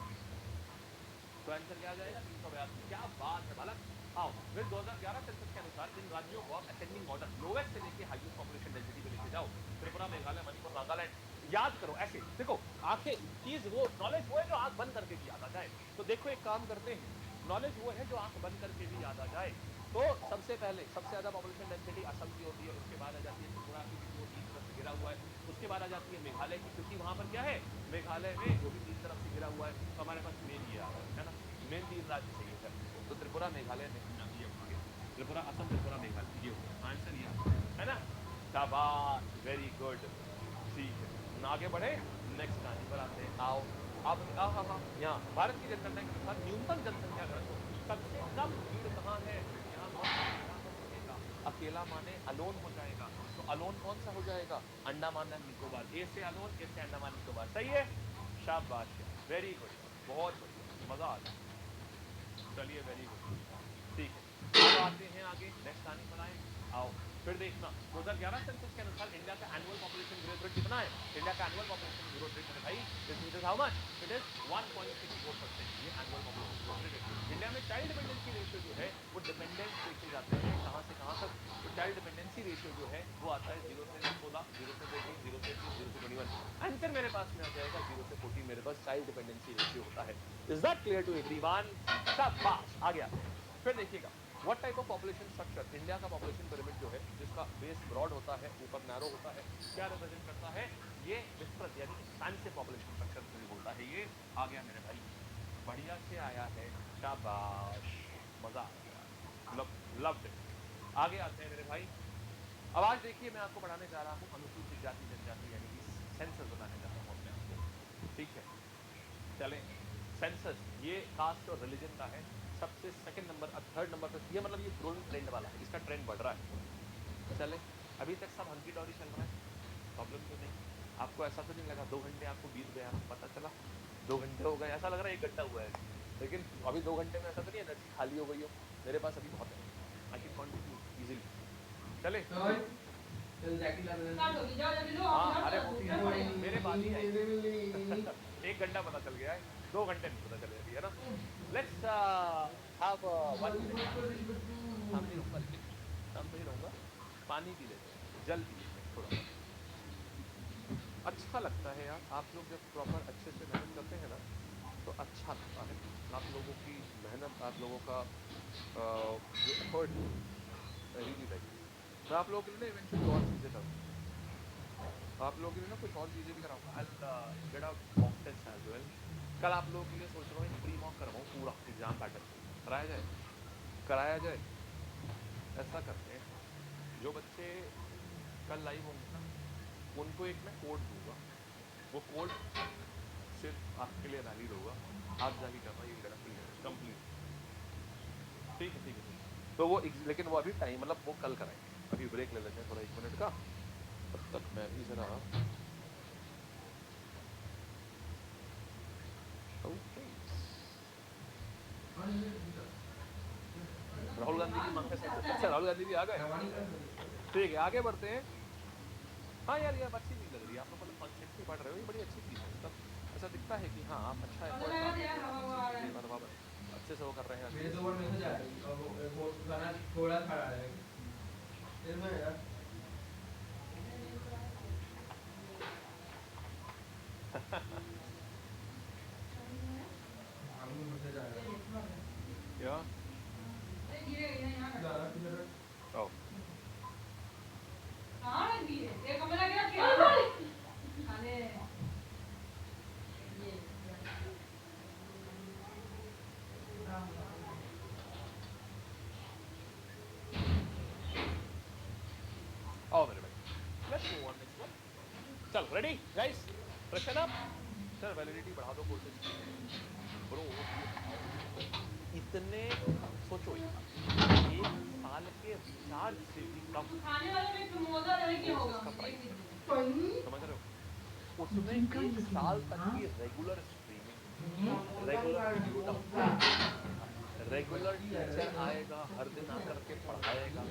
S1: तो आंसर क्या आ जाएगा 382। क्या बात है बालक। आओ फिर 2011 सेंसस के अनुसार इन राज्यों को असेंडिंग ऑर्डर लोवेस्ट से लेके हाईएस्ट पॉपुलेशन डेंसिटी पे लेके जाओ। त्रिपुरा, मेघालय, मणिपुर, नागालैंड। याद करो ऐसे, देखो आंखें चीज वो नॉलेज वो है जो आंख बंद करके भी याद आ जाए। तो देखो एक काम करते हैं, नॉलेज वो है जो आंख बंद करके भी याद आ जाए। तो सबसे पहले सबसे ज्यादा पॉपुलेशन डेंसिटी असम की होती है, उसके बाद आ जाती है त्रिपुरा की क्योंकि वो तीन तरफ से घिरा हुआ है, उसके बाद आ जाती है मेघालय की क्योंकि वहां पर क्या है, मेघालय में वो भी तीन तरफ से घिरा हुआ है। तो हमारे पास मेन ये आ रहा है ना, मेन तीन राज्य चाहिए सर। तो त्रिपुरा, मेघालय, ये हो गया, त्रिपुरा, असम, त्रिपुरा, मेघालय, ये हो गया आंसर, ये है ना। शाबाश, वेरी गुड, ठीक है। आगे बढ़े, नेक्स्ट कहानी पर आते हैं। आओ अब हाँ यहाँ भारत की जनगणना के अनुसार न्यूनतम जनसंख्या घनत्व, सबसे कम भीड़ कहाँ है, यहाँ बहुत अकेला हो सकेगा। अकेला माने अलोन हो जाएगा, तो अलोन कौन सा हो जाएगा, अंडमान एंड निकोबार। ए से अलोन, ए से अंडमान निकोबार, सही है, शाबाश, वेरी गुड, बहुत बढ़िया, मजा आ गया। चलिए वेरी गुड, ठीक है। अब आते हैं आगे, नेक्स्ट कहानी पर आए। आओ फिर देखना 2011 सेंसस के अनुसार इंडिया का एनुअल पॉपुलेशन ग्रोथ रेट कितना है। इंडिया का एनुअल पॉपुलेशन ग्रोथ रेट है भाई, it is how much, it is 1.64%। ये एनुअल पॉपुलेशन ग्रोथ रेट है। इंडिया में चाइल्ड डिपेंडेंसी रेशियो जो है वो डिपेंडेंस देखे जाते हैं कहां से कहां तक। तो चाइल्ड डिपेंडेंसी रेशियो जो है वो आता है 0 से 16, 0 से 14, 0 से 18, 0 से 21। आंसर मेरे पास में आ जाएगा 0 से 14 मेरे पास चाइल्ड डिपेंडेंसी रेशियो होता है। Is that clear to everyone? शाबाश, आगे आते हैं। फिर देखिएगा what type of population structure, India का पॉपुलेशन पिरामिड जो है जिसका बेस ब्रॉड होता है, ऊपर नैरो होता है, क्या रिप्रेजेंट करता है, ये विस्तृत यानी एक्सपेंसिव पॉपुलेशन स्ट्रक्चर से बोलता है। ये आ गया मेरे भाई, बढ़िया से आया है, शाबाश, मजा आ गया, लव्ड इट। आगे आते हैं मेरे भाई। अब आज देखिए मैं आपको पढ़ाने जा रहा हूँ अनुसूचित जाति जनजाति यानी कि सेंसस बताने जा रहा हूँ अपने आपको, ठीक है। चले सेंसस, ये कास्ट और रिलीजन का है, सबसे सेकंड नंबर, अब थर्ड नंबर पे ये मतलब ये ग्रोइंग ट्रेंड वाला है, इसका ट्रेंड बढ़ रहा है। चले अभी तक सब हंकी डोरी चल रहा है, प्रॉब्लम तो नहीं, आपको ऐसा तो नहीं लगा 2 घंटे आपको बीत गया, पता चला 2 घंटे हो गए, ऐसा लग रहा है 1 घंटा हुआ है, लेकिन अभी 2 घंटे में ऐसा तो नहीं एनर्जी खाली हो गई हो, मेरे पास अभी बहुत है, आई कैन कंटिन्यू इजीली। चले हाँ, अरे वो मेरे बाद ही आई 1 घंटा पता चल गया है, 2 घंटे नहीं पता चले अभी, है ना। लेट्स हैव 1 मिनट, सामने रहूंगा लेकिन शांत ही रहूंगा, पानी पी लेते हैं, जल पी लेते हैं थोड़ा, अच्छा लगता है यार। आप लोग जब प्रॉपर अच्छे से मेहनत करते हैं ना तो अच्छा लगता है, आप लोगों की मेहनत, आप लोगों का जो एफर्ट रियली लाइक। मैं आप लोगों के लिए ना इवेंचुअली और चीज़ें करूँगा, आप लोगों के लिए ना कुछ और चीज़ें भी कराऊंगा, I get out mock test as well. कल आप लोगों के लिए सोच रहा हूँ एक प्री मॉक करवाऊँ, पूरा एग्जाम पैटर्न कराया जाए, कराया जाए। ऐसा करते हैं, जो बच्चे कल लाइव होंगे ना उनको एक मैं कोड दूंगा, वो कोड सिर्फ आपके लिए वैलिड होगा, आप जाके करना, ये मेरा कंप्लीट, ठीक है ठीक है ठीक है। तो वो लेकिन वो अभी टाइम मतलब वो कल कराएंगे, अभी ब्रेक ले लेते हैं थोड़ा 1 मिनट का, तब तक मैं भी जरा ओके। राहुल गांधी की मांग से, अच्छा राहुल गांधी भी आ गए, ठीक है आगे बढ़ते हैं। हाँ यार ये अच्छी चीज लग रही है, आप लोग मतलब कॉन्सेप्ट से पढ़ रहे हो, ये बड़ी अच्छी चीज है, मतलब ऐसा दिखता है कि हाँ आप अच्छा एफर्ट मतलब अच्छे से वो कर रहे हैं।
S3: मेरे 2 बार मैसेज आया है, वो गाना थोड़ा खड़ा है फिर मैं यार हमको मैसेज आया
S1: क्या
S3: गाना किधर
S1: ओ आओ मेरे भाई, let's move on next one. चल ready guys, freshen up. Sir validity बढ़ा दो कोर्सेज की, ब्रो ये बताओ, इतने सोचो एक साल के रिचार्ज से भी कम का प्राइस है, समझ रहे हो, उसमें 1 साल तक की रेगुलर स्ट्रीमिंग, रेगुलर टीचर आएगा, हर दिन आकर के पढ़ाएगा,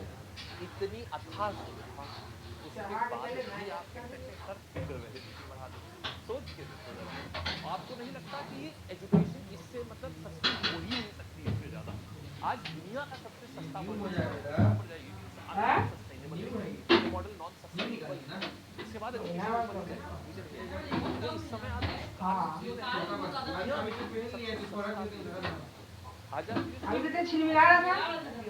S1: इतनी अथाह सुविधा, उसके बाद भी आप कहते हैं सर वैलिडिटी बढ़ा दो। के रिजल्ट। आपको नहीं लगता कि ये एजुकेशन इससे मतलब सस्ती हो ही नहीं सकती इससे ज्यादा? आज दुनिया का सबसे सस्ता
S3: न्यू हो
S1: मॉडल
S3: जाएगा।
S1: पड़ जाएगी
S2: हैं?
S1: सस्टेनेबल
S3: न्यू रहेगी।
S1: Model non
S3: new
S1: sustainable.
S3: निकाली ना।
S1: इसके बाद
S2: यहाँ
S1: एजुकेशन
S2: पर
S1: ऊपर
S2: क्या?
S1: नीचे नहीं जाएगा। तो इस समय आप
S2: हाँ।
S3: ये छोटा बस आज अभी तो पहन लिया तो थोड़ा भी नहीं रहा।
S1: हजार
S2: अभी तो छिलमिला रहा था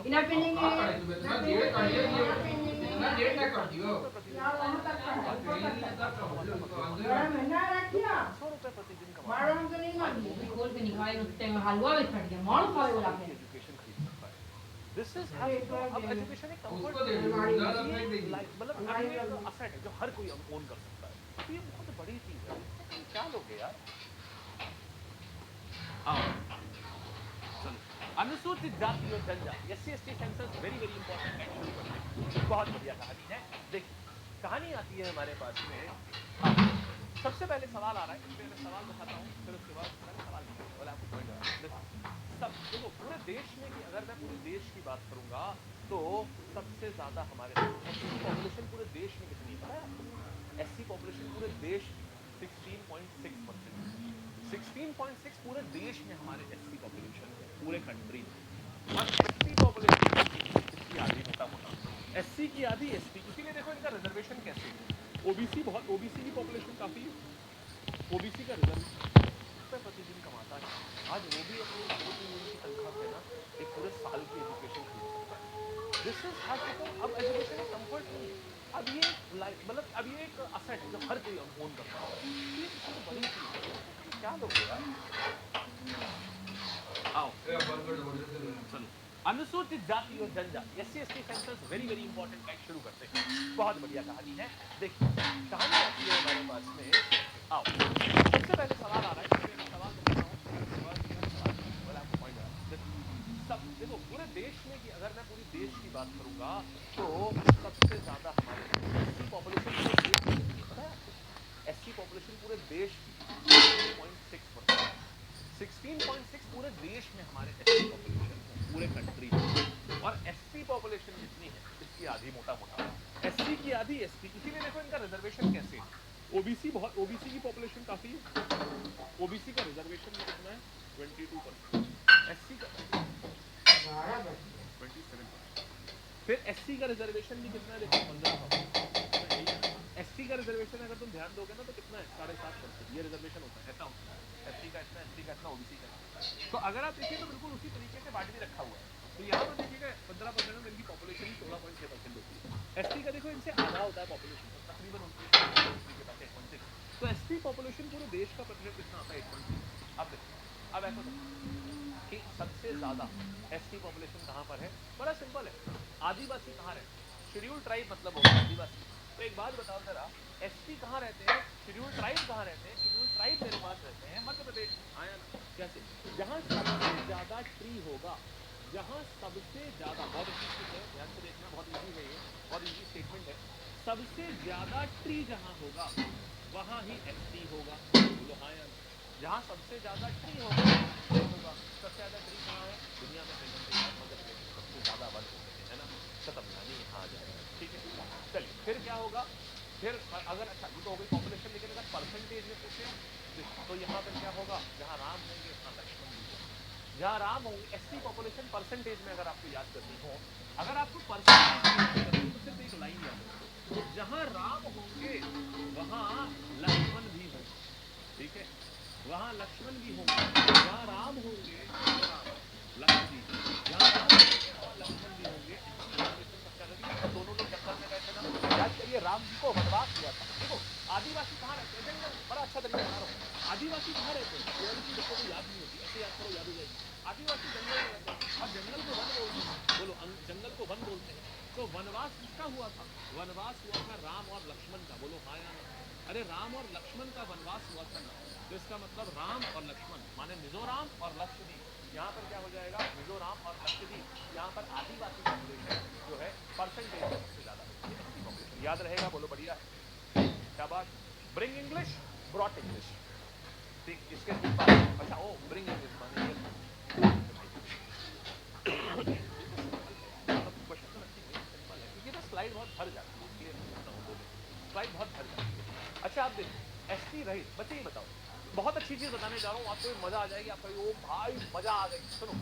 S2: इना पेनिंग
S3: क्या करे तू इतना देर कर दिया ये इतना देर क्या कर दियो
S2: यार वहां तक खड़ा
S3: ट्रेन में तक बोलो तो अंदर
S2: बड़ा महीना रखिया
S1: 100 रुपए प्रतिदिन कमा
S2: मारो हम तो नहीं मांगी खोल के निकाले उस टाइम हलवा भी फट गया मारो खावे वाला पे
S1: एजुकेशन खरीद सकता है। दिस इज अब एजुकेशन एक
S3: उसको
S1: कंफर्ट
S3: दे दो ज्यादा फेंक देगी
S1: मतलब अब ये एक असेट है जो हर कोई ओन कर सकता है। तो ये बहुत बड़ी चीज है। क्या लोगे यार? अनुसूचित जाति और जनजाति SC/ST census very very important है। शुरू करते हैं। बहुत बढ़िया कहानी है। देखिए कहानी आती है हमारे पास में। सबसे पहले सवाल आ रहा है, पहले सवाल दिखाता हूँ, फिर उसके बाद मैंने सवाल लिखा बोला आपको पॉइंट आ रहा है। सब देखो पूरे देश में कि अगर मैं पूरे देश की बात करूंगा तो सबसे ज्यादा हमारे पॉपुलेशन पूरे देश में कितनी पता है आपको? SC पॉपुलेशन पूरे देश की 16.6%। 16.6 पूरे देश में हमारे SC पॉपुलेशन है पूरे कंट्री में। और ST पॉपुलेशन इसकी आधी मोटा मोटा SC की आधी ST। इसीलिए देखो इनका रिजर्वेशन कैसे है। ओबीसी बहुत ओबीसी की पॉपुलेशन काफी है। ओबीसी का रिजर्वेशन प्रतिदिन कमाता है। आज वो भी अपनी 2-3 दिन की तनख्वाह से ना एक पूरे साल की एजुकेशन खरीद सकता है। दिस इज आज देखो अब एजुकेशन एक कंफर्ट नहीं है। अब ये मतलब अब ये एक असेट है जो हर कोई ओन करता है। ये बहुत बड़ी चीज है। क्या लोग यार? आओ चलो अनुसूचित जाति और जनजाति SC/ST census very very important है। शुरू करते हैं। बहुत बढ़िया कहानी है। देखिए कहानी आती है हमारे पास में। आओ सबसे पहले सवाल आ रहा है, सवाल देखता हूँ, उसके बाद मेरा सवाल बोला आपको पॉइंट आ रहा है। सब देखो पूरे देश में कि अगर मैं पूरे देश की बात करूंगा तो सबसे ज्यादा हमारे SC पॉपुलेशन पूरे देश में कितनी पता है आपको? SC पॉपुलेशन पूरे देश की 16.6%। 16.6 पूरे देश में हमारे SC पॉपुलेशन है पूरे कंट्री में। और ST पॉपुलेशन जितनी है इसकी आधी मोटा मोटा SC की आधी ST। इसीलिए देखो इनका रिजर्वेशन कैसे है। ओबीसी बहुत ओबीसी की पॉपुलेशन काफी है। ओबीसी का रिजर्वेशन में कितना है 22%। SC का 27%। फिर SC का रिजर्वेशन भी कितना है देखो 15%। ST का रिजर्वेशन अगर तुम ध्यान दोगे ना तो कितना है 7.5%। ये रिजर्वेशन होता है ऐसा होता है। SC का इतना ST का इतना ओबीसी का इतना। तो अगर आप देखिए तो बिल्कुल उसी तरीके से बांट भी रखा हुआ है। तो यहाँ पर देखिएगा 15% में इनकी पॉपुलेशन ही 16.6% होती है। ST का देखो इनसे आधा होता है पॉपुलेशन तकरीबन उनकी के पास 8.6। तो ST पॉपुलेशन पूरे देश का प्रतिशत कितना आता है 8.6। अब देखो अब ऐसा कि सबसे ज्यादा ST पॉपुलेशन कहाँ पर है? बड़ा सिंपल है। आदिवासी कहाँ रहते हैं? शेड्यूल ट्राइब मतलब होगा आदिवासी। तो एक बात बताओ जरा ST कहाँ रहते हैं? शेड्यूल ट्राइब कहाँ रहते हैं? शेड्यूल ट्राइब मेरे पास रहते हैं मध्य प्रदेश में। आया ना कैसे? जहाँ सबसे ज्यादा ट्री होगा, जहाँ सबसे ज्यादा, बहुत अच्छी चीज है ध्यान से देखना, बहुत इजी है ये, बहुत इजी स्टेटमेंट है। सबसे ज्यादा ट्री जहाँ होगा वहाँ ही ST होगा। बोलो हाँ या जहाँ सबसे ज्यादा ट्री होगा सबसे ज्यादा ट्री कहाँ है दुनिया में? मध्य प्रदेश में सबसे ज्यादा वन होते हैं, है ना? खत्म यानी यहाँ आ जाएगा। ठीक है चलिए फिर क्या होगा? फिर अगर अच्छा ये तो हो गई पॉपुलेशन, लेकिन अगर परसेंटेज में पूछे तो यहाँ पर क्या होगा? जहाँ राम होंगे वहाँ लक्ष्मण भी होंगे। जहाँ राम होंगे ST पॉपुलेशन परसेंटेज में अगर आपको याद करनी हो, अगर आपको परसेंटेज तो सिर्फ एक लाइन याद रखो, जहाँ राम होंगे वहाँ लक्ष्मण भी होंगे। ठीक है वहाँ लक्ष्मण भी होंगे। जहाँ राम होंगे लक्ष्मण भी, जहाँ राम होंगे वहाँ लक्ष्मण भी होंगे। दोनों लोग जंगल में गए थे ना, याद करिए राम जी को वनवास हुआ था। देखो आदिवासी कहाँ रहते हैं? जंगल। बड़ा अच्छा तरीका बता रहा हूँ। आदिवासी कहाँ रहते हैं? केवल की बच्चों को याद नहीं होती, ऐसे याद करो याद हो जाएगी। आदिवासी जंगल में रहते हैं और जंगल को वन बोलते हैं। बोलो जंगल को वन बोलते हैं। तो वनवास किसका हुआ था? वनवास हुआ था राम और लक्ष्मण का। बोलो हाँ या ना? अरे राम और लक्ष्मण का वनवास हुआ था ना, तो इसका मतलब राम और लक्ष्मण माने मिजोराम और लक्षद्वीप। यहाँ पर क्या हो जाएगा? मिजोराम और लक्षद्वीप। यहाँ पर आदिवासी पॉपुलेशन जो है परसेंटेज में सबसे ज्यादा पॉपुलेशन। याद रहेगा? बोलो बढ़िया है। क्या बात? Bring English brought English. ठीक इसके बाद अच्छा ओ ब्रिंग इंग्लिश माने क्वेश्चन तो रखी सिंपल है क्योंकि ना स्लाइड बहुत भर जाती है, इसलिए मैं पूछता हूँ। स्लाइड बहुत भर जाती है। अच्छा आप देखो ST रहित बच्चे ये बताओ बताने जा रहा हूँ आपको मजा आ जाएगी, आपको ओ भाई मजा आ गई। सुनो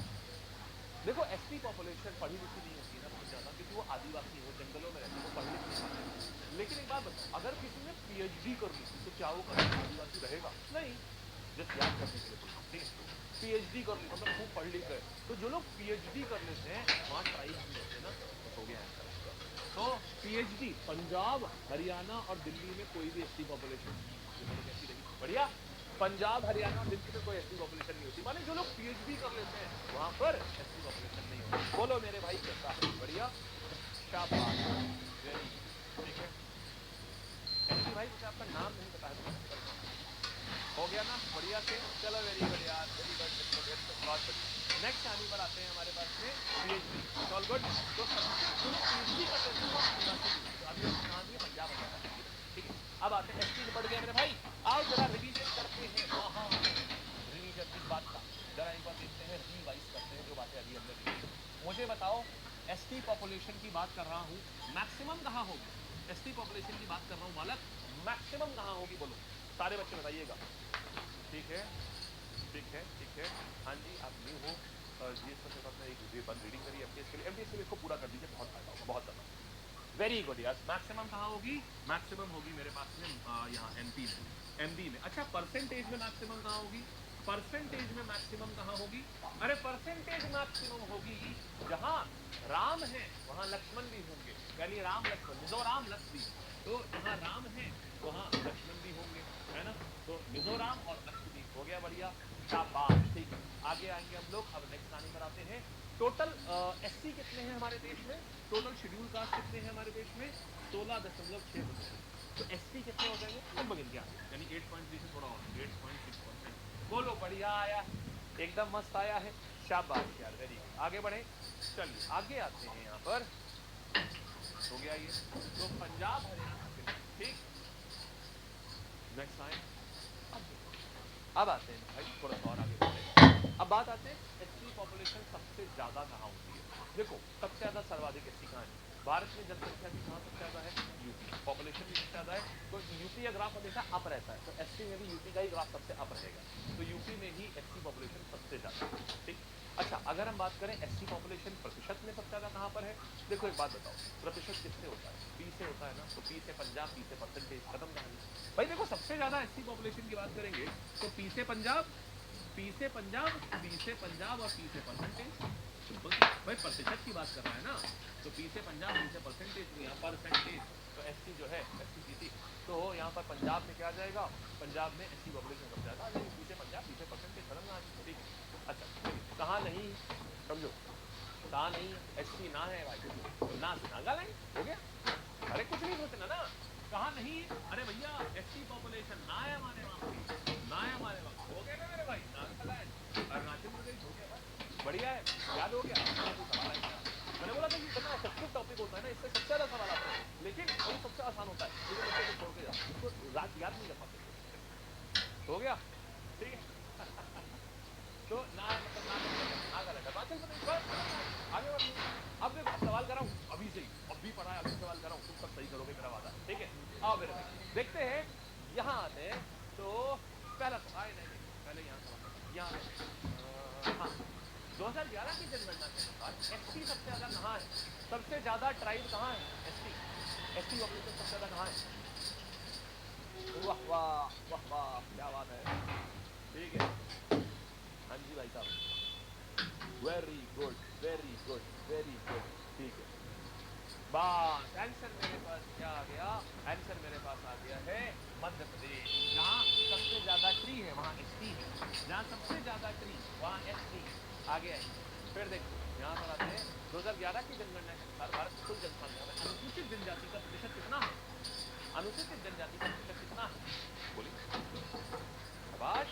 S1: देखो एसटी पॉपुलेशन पढ़ी लिखी नहीं होती है ना बहुत ज्यादा, क्योंकि वो आदिवासी वो जंगलों में रहते हैं, वो पढ़ लिख नहीं पाते। लेकिन एक बात बताओ, अगर किसी ने पीएचडी कर ली तो क्या वो कभी आदिवासी रहेगा? नहीं, जस्ट याद करने के लिए, ठीक है? पीएचडी कर ली मतलब खूब पढ़ लिख गए, तो जो लोग पीएचडी कर लेते हैं वहाँ ट्राइब भी रहते हैं ना, तो हो गया आंसर आपका। तो पीएचडी पंजाब हरियाणा और दिल्ली में कोई भी एसटी पॉपुलेशन कैसी रही? बढ़िया। पंजाब हरियाणा और दिल्ली में कोई एसटी पॉपुलेशन नहीं होती, माने जो लोग पीएचडी कर लेते हैं वहां पर एसटी पॉपुलेशन नहीं होती। बोलो मेरे भाई कैसा है? बढ़िया, शाबाश, वेरी ठीक है। एसटी भाई मुझे आपका नाम नहीं पता है, हो गया ना बढ़िया से, चलो वेरी गुड यार, वेरी गुड, बहुत बढ़िया। नेक्स्ट आने पर आते हैं हमारे पास में पीएचडी, ऑल गुड। तो पीएचडी का अभी कहाँ दिए? पंजाब हरियाणा, ठीक है। अब आते हैं एसटी बढ़ गया मेरे भाई, आओ जरा रिवीजन करते हैं। हाँ रिवीजन इस बात का जरा एक बार देखते हैं, रिवाइज करते हैं जो बातें अभी हमने देखी। मुझे बताओ एसटी पॉपुलेशन की बात कर रहा हूँ, मैक्सिमम कहाँ होगी? एसटी पॉपुलेशन की बात कर रहा हूँ बालक, मैक्सिमम कहाँ होगी? बोलो सारे बच्चे बताइएगा। ठीक है ठीक है ठीक है, हाँ जी आप न्यू हो, जीएस पर आपने एक बंद रीडिंग करी एमटीएस के लिए, एमटीएस के लिए इसको पूरा कर दीजिए, बहुत फायदा होगा, बहुत ज़्यादा। वेरी गुड यार, मैक्सिमम कहाँ होगी? मैक्सिमम होगी मेरे पास में यहाँ एमपी में, एमपी में। अच्छा परसेंटेज में मैक्सिमम कहाँ होगी? परसेंटेज में मैक्सिमम कहाँ होगी? अरे परसेंटेज मैक्सिमम होगी जहाँ राम है वहाँ लक्ष्मण भी होंगे, यानी राम लक्ष्मण, मिजोराम लक्ष्मी, तो जहाँ राम है वहाँ लक्ष्मण भी होंगे, है ना? तो मिजोराम और लक्ष्मी हो गया, बढ़िया, शाबाश, ठीक है। आगे आएंगे हम लोग, अब नेक्स्ट आने पर आते हैं। टोटल एससी कितने हैं हमारे देश में? टोटल शेड्यूल कास्ट कितने हैं हमारे देश में? 16.6%। तो एसटी कितने हो जाएंगे? लगभग इनके यानी 8.3 से थोड़ा और 8.6%। बोलो बढ़िया आया, एकदम मस्त आया है, शाबाश यार, वेरी गुड। आगे बढ़े, चलिए आगे आते हैं यहाँ पर, हो गया ये। तो पंजाब हरियाणा, ठीक, नेक्स्ट आए, अब आते हैं भाई थोड़ा सा और आगे बढ़ते। अब बात आते हैं एसटी पॉपुलेशन सबसे ज्यादा कहाँ होती है? देखो सबसे ज्यादा सर्वाधिक एसटी कहाँ है? भारत में जनसंख्या की कहाँ सबसे ज्यादा है? यूपी, पॉपुलेशन भी सबसे ज्यादा है, तो यूपी का ग्राफ हमेशा अप रहता है, तो एसटी में भी यूपी का ही ग्राफ सबसे अप रहेगा, तो यूपी में ही एसटी पॉपुलेशन सबसे ज्यादा, ठीक। अच्छा अगर हम बात करें एसटी पॉपुलेशन प्रतिशत में सबसे ज्यादा कहाँ पर है? देखो एक बात बताओ, प्रतिशत किससे होता है? पी से होता है ना, तो पी से पंजाब, पी से परसेंटेज, खत्म कहानी भाई। देखो सबसे ज्यादा एसटी पॉपुलेशन की बात करेंगे तो पी से पंजाब, पी से पंजाब, पी से पंजाब और पी से परसेंटेज, भाई प्रतिशत की बात कर रहा है ना, तो पी से पंजाब, पी से परसेंटेज, तो यहाँ परसेंटेज, तो एसटी जो है एसटी पीसी, तो यहाँ पर पंजाब में क्या आ जाएगा? पंजाब में एसटी पॉपुलेशन सबसे ज्यादा, पी से पंजाब, पी से परसेंटेज, खत्म कहानी, ठीक है। अच्छा कहाँ नहीं, समझो कहाँ नहीं, एसटी ना है भाई, ना नागालैंड, हो गया। अरे कुछ नहीं सोचना ना, कहाँ नहीं, अरे भैया एसटी पॉपुलेशन ना है हमारे वहाँ, ना है हमारे वहाँ, हो गया ना मेरे भाई, नागालैंड, अरुणाचल प्रदेश, हो गया भाई, बढ़िया है, याद हो गया। सवाल है, मैंने बोला था कि इतना सब्जेक्ट टॉपिक होता है ना, इससे सबसे ज्यादा सवाल आता है, लेकिन वो सबसे आसान होता है, लेकिन बच्चे को छोड़ के जाओ, उसको रात याद नहीं कर पाते, हो गया, ठीक है। तो ना मतलब नागालैंड, अरुणाचल प्रदेश, बस आगे बढ़। अब देखो सवाल कर रहा हूँ अभी से ही, अभी पढ़ा है, अभी सवाल कर रहा हूँ, तुम सब सही करोगे मेरा वादा, ठीक है। आओ मेरे भाई देखते हैं, यहाँ आते हैं, तो पहला सवाल नहीं, पहले यहाँ सवाल, यहाँ हाँ 2011 की जनगणना के अनुसार एसटी सबसे ज्यादा कहाँ है? सबसे ज्यादा ट्राइब कहाँ है? एसटी, एसटी पॉपुलेशन सबसे ज्यादा कहाँ है? वाह वाह वाह वाह, क्या बात है, ठीक है। हाँ जी भाई साहब, very good very good very good, ठीक है। बस आंसर मेरे पास क्या आ गया? आंसर मेरे पास आ गया है मध्य प्रदेश। जहाँ सबसे ज्यादा ट्री है वहाँ एसटी है, जहाँ सबसे ज्यादा ट्री वहाँ एसटी है। आगे आए, फिर देखो यहाँ पर आते हैं 2011 की जनगणना के अनुसार भारत की कुल जनसंख्या में अनुसूचित जनजाति का प्रतिशत कितना है? अनुसूचित जनजाति का प्रतिशत कितना है? बोलिए, शाबाश,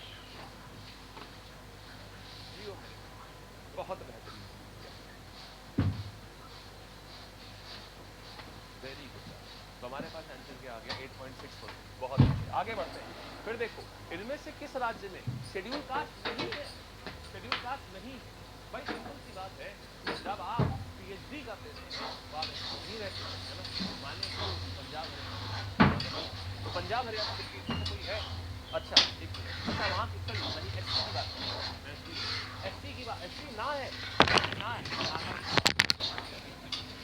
S1: बहुत बेहतरीन, वेरी गुड। तो हमारे पास आंसर क्या आ गया? 8.6%, बहुत अच्छे। आगे बढ़ते हैं, फिर देखो इनमें से किस राज्य में शेड्यूल कास्ट नहीं है? शेड्यूल कास्ट नहीं है भाई, सिंपल सी बात है, जब आप पीएचडी करते थे तो आप नहीं रहते है ना, माने तो पंजाब हरियाणा, तो पंजाब हरियाणा दिल्ली में कोई है अच्छा एक मिनट, अच्छा वहाँ की सॉरी नहीं एसटी की बात कर रहा हूँ मैं, एसटी की बात, एसटी ना है ना है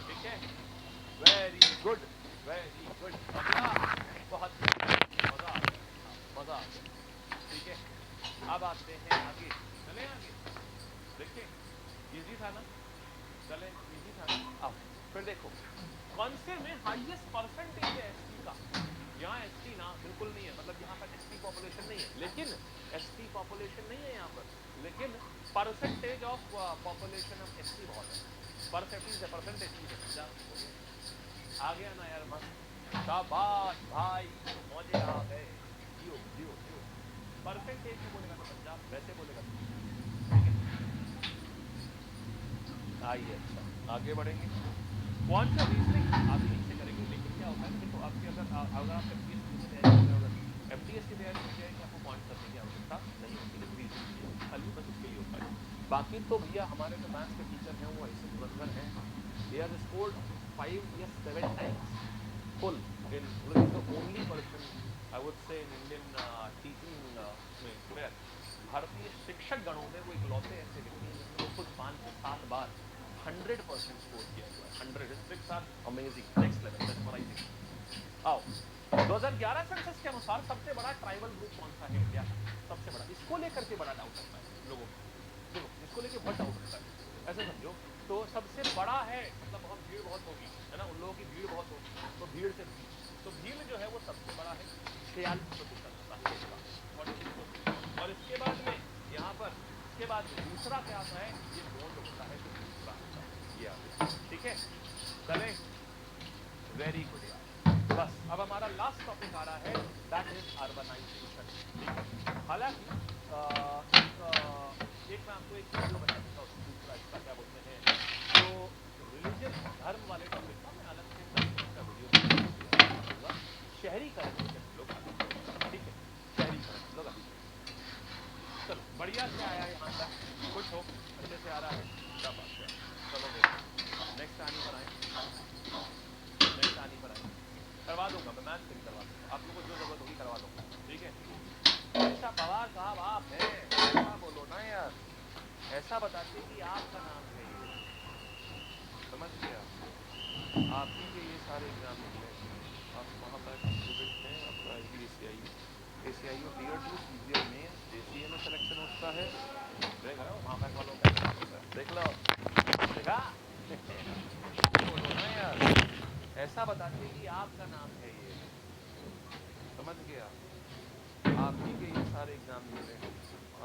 S1: ठीक है। वेरी गुड वेरी गुड, बढ़िया, बहुत मजा आ गया, हाँ, मजा आ गया, ठीक है। अब आते हैं आगे, चले आगे, देखिए इजी था ना, चले इजी था ना। अब फिर देखो कौन से में हाईएस्ट परसेंटेज है एसटी का। यहाँ एसटी ना बिल्कुल नहीं है, मतलब यहाँ पर एसटी पॉपुलेशन नहीं है, लेकिन एसटी पॉपुलेशन नहीं है यहाँ पर, लेकिन percentage of population of ST बहुत है। परसेंटेज है, परसेंटेज ठीक है, पंजाब हो गया, आ गया ना यार, मस्त, शाबाश भाई, मौजे आ गए, जियो जियो जियो। परसेंटेज में बोलेगा तो पंजाब, वैसे बोलेगा तो ठीक है। आइए अच्छा आगे बढ़ेंगे, क्वांट रीजनिंग आप यहीं से करेंगे, लेकिन क्या होता है ना, देखो आपके अगर अगर आप एमटीएस की तैयारी कर रहे हो, अगर एमटीएस की तैयारी की जाए तो आपको क्वांट करने की आवश्यकता नहीं होती है, रीजनिंग की खाली बस उसके लिए होता है। बाकी तो भैया हमारे जो मैथ्स के टीचर हैं वो ऐसे धुरंधर हैं, दे आर स्कोर्ड 5 या 7 times full in, he is the only person I would say in Indian teaching में where भारतीय शिक्षक गणों में वो इकलौते ऐसे व्यक्ति हैं जिन्होंने खुद 5 से 7 बार 100% स्कोर किया हुआ है। 100 his tricks are amazing, next level, mesmerizing। आओ 2011 सेंसस के अनुसार सबसे बड़ा ट्राइबल ग्रुप कौन सा है इंडिया का, सबसे बड़ा, इसको लेकर के बड़ा डाउट होता है लोगों को, देखो इसको लेकर बहुत डाउट होता है, ऐसे समझो तो सबसे बड़ा है मतलब बहुत भीड़ बहुत होगी है ना, उन लोगों की भीड़ बहुत होगी, तो भीड़ से तो भीड़ जो है वो सबसे बड़ा है 46% होता है इसका, और इसके बाद में यहाँ पर इसके बाद में दूसरा क्या आता है, ये गोंड होता है, जो दूसरा होता है ये आगे, ठीक है चले, वेरी गुड यार। बस अब हमारा लास्ट टॉपिक आ रहा है, दैट इज अर्बनाइजेशन, ठीक है। हालांकि एक मैं आपको एक वीडियो बता देता हूँ, दूसरा इसका क्या बोलते हैं, जो रिलीजन धर्म वाले टॉपिक का मैं अलग से 10 मिनट का वीडियो बनाऊंगा, शहरीकरण के हम लोग अभी करेंगे, ठीक है, शहरीकरण हम लोग अभी करेंगे। चलो बढ़िया से आया यहाँ तक, कुछ हो अच्छे से आ रहा है, क्या बात है, चलो देखो नेक्स्ट आनी पर आए, नेक्स्ट आनी पर आए, करवा दूंगा मैं, मैथ्स से भी करवा दूंगा, आप लोगों को जो जरूरत होगी करवा दूंगा, ठीक है। अच्छा पवार साहब आप हैं, ऐसा बोलो ना यार, ऐसा बताते कि आपका नाम है ये, समझ गया, आप ही के ये सारे एग्जाम निकले, आप वहाँ पर स्टूडेंट हैं, आपका ACIU tier 2 CGL mains JCA में सिलेक्शन होता है, देख रहे हो वहाँ पर वालों का देख लो, देखा बोलो ना यार, ऐसा बताते कि आपका नाम है ये, समझ गया, आप ही के ये सारे एग्जाम निकले,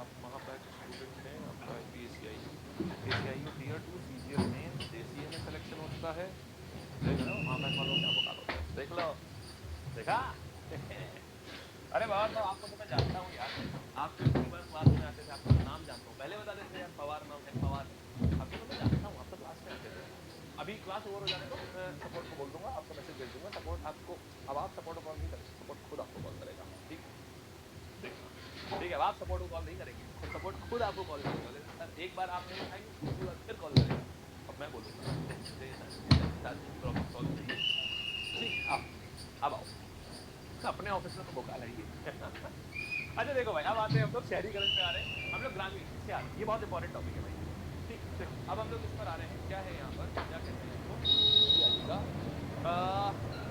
S1: आप वहाँ पर स्टूडेंट हैं, आपका ACIU tier 2 CGL mains JCA में सिलेक्शन होता है, देख रहे हो वहाँ पर वालों क्या बता होता है, देख लो, देखा अरे बाबा तो आपको तो मैं जानता हूँ यार, आप कितनी बार क्लास में आते थे, आपका नाम जानता हूँ, पहले बता देते यार पवार नाम है, पवार आपको तो मैं जानता हूँ, आप तो क्लास में आते थे, अभी क्लास ओवर हो जाने दो, मैं सपोर्ट को बोल दूंगा, आपको मैसेज भेज दूंगा, सपोर्ट आपको, अब आप सपोर्ट को कॉल नहीं करेंगे, सपोर्ट खुद आपको कॉल करेगा, ठीक ठीक है, अब आप सपोर्ट को कॉल नहीं करेंगे, सपोर्ट खुद आपको कॉल करेगा, सर एक बार आप नहीं उठाएंगे दूसरी बार फिर कॉल करेगा, अब मैं बोलूँगा ठीक, अब आओ अपने ऑफिस में तो मौका लाइए अच्छा देखो भाई, अब आते हैं हम लोग शहरीकरण पे आ रहे हैं, हम लोग ग्रामीण से आ रहे हैं, ये बहुत इंपॉर्टेंट टॉपिक है भाई, ठीक है। अब हम लोग इस पर आ रहे हैं, क्या है यहाँ पर, क्या कहते हैं इसको, ये आइएगा,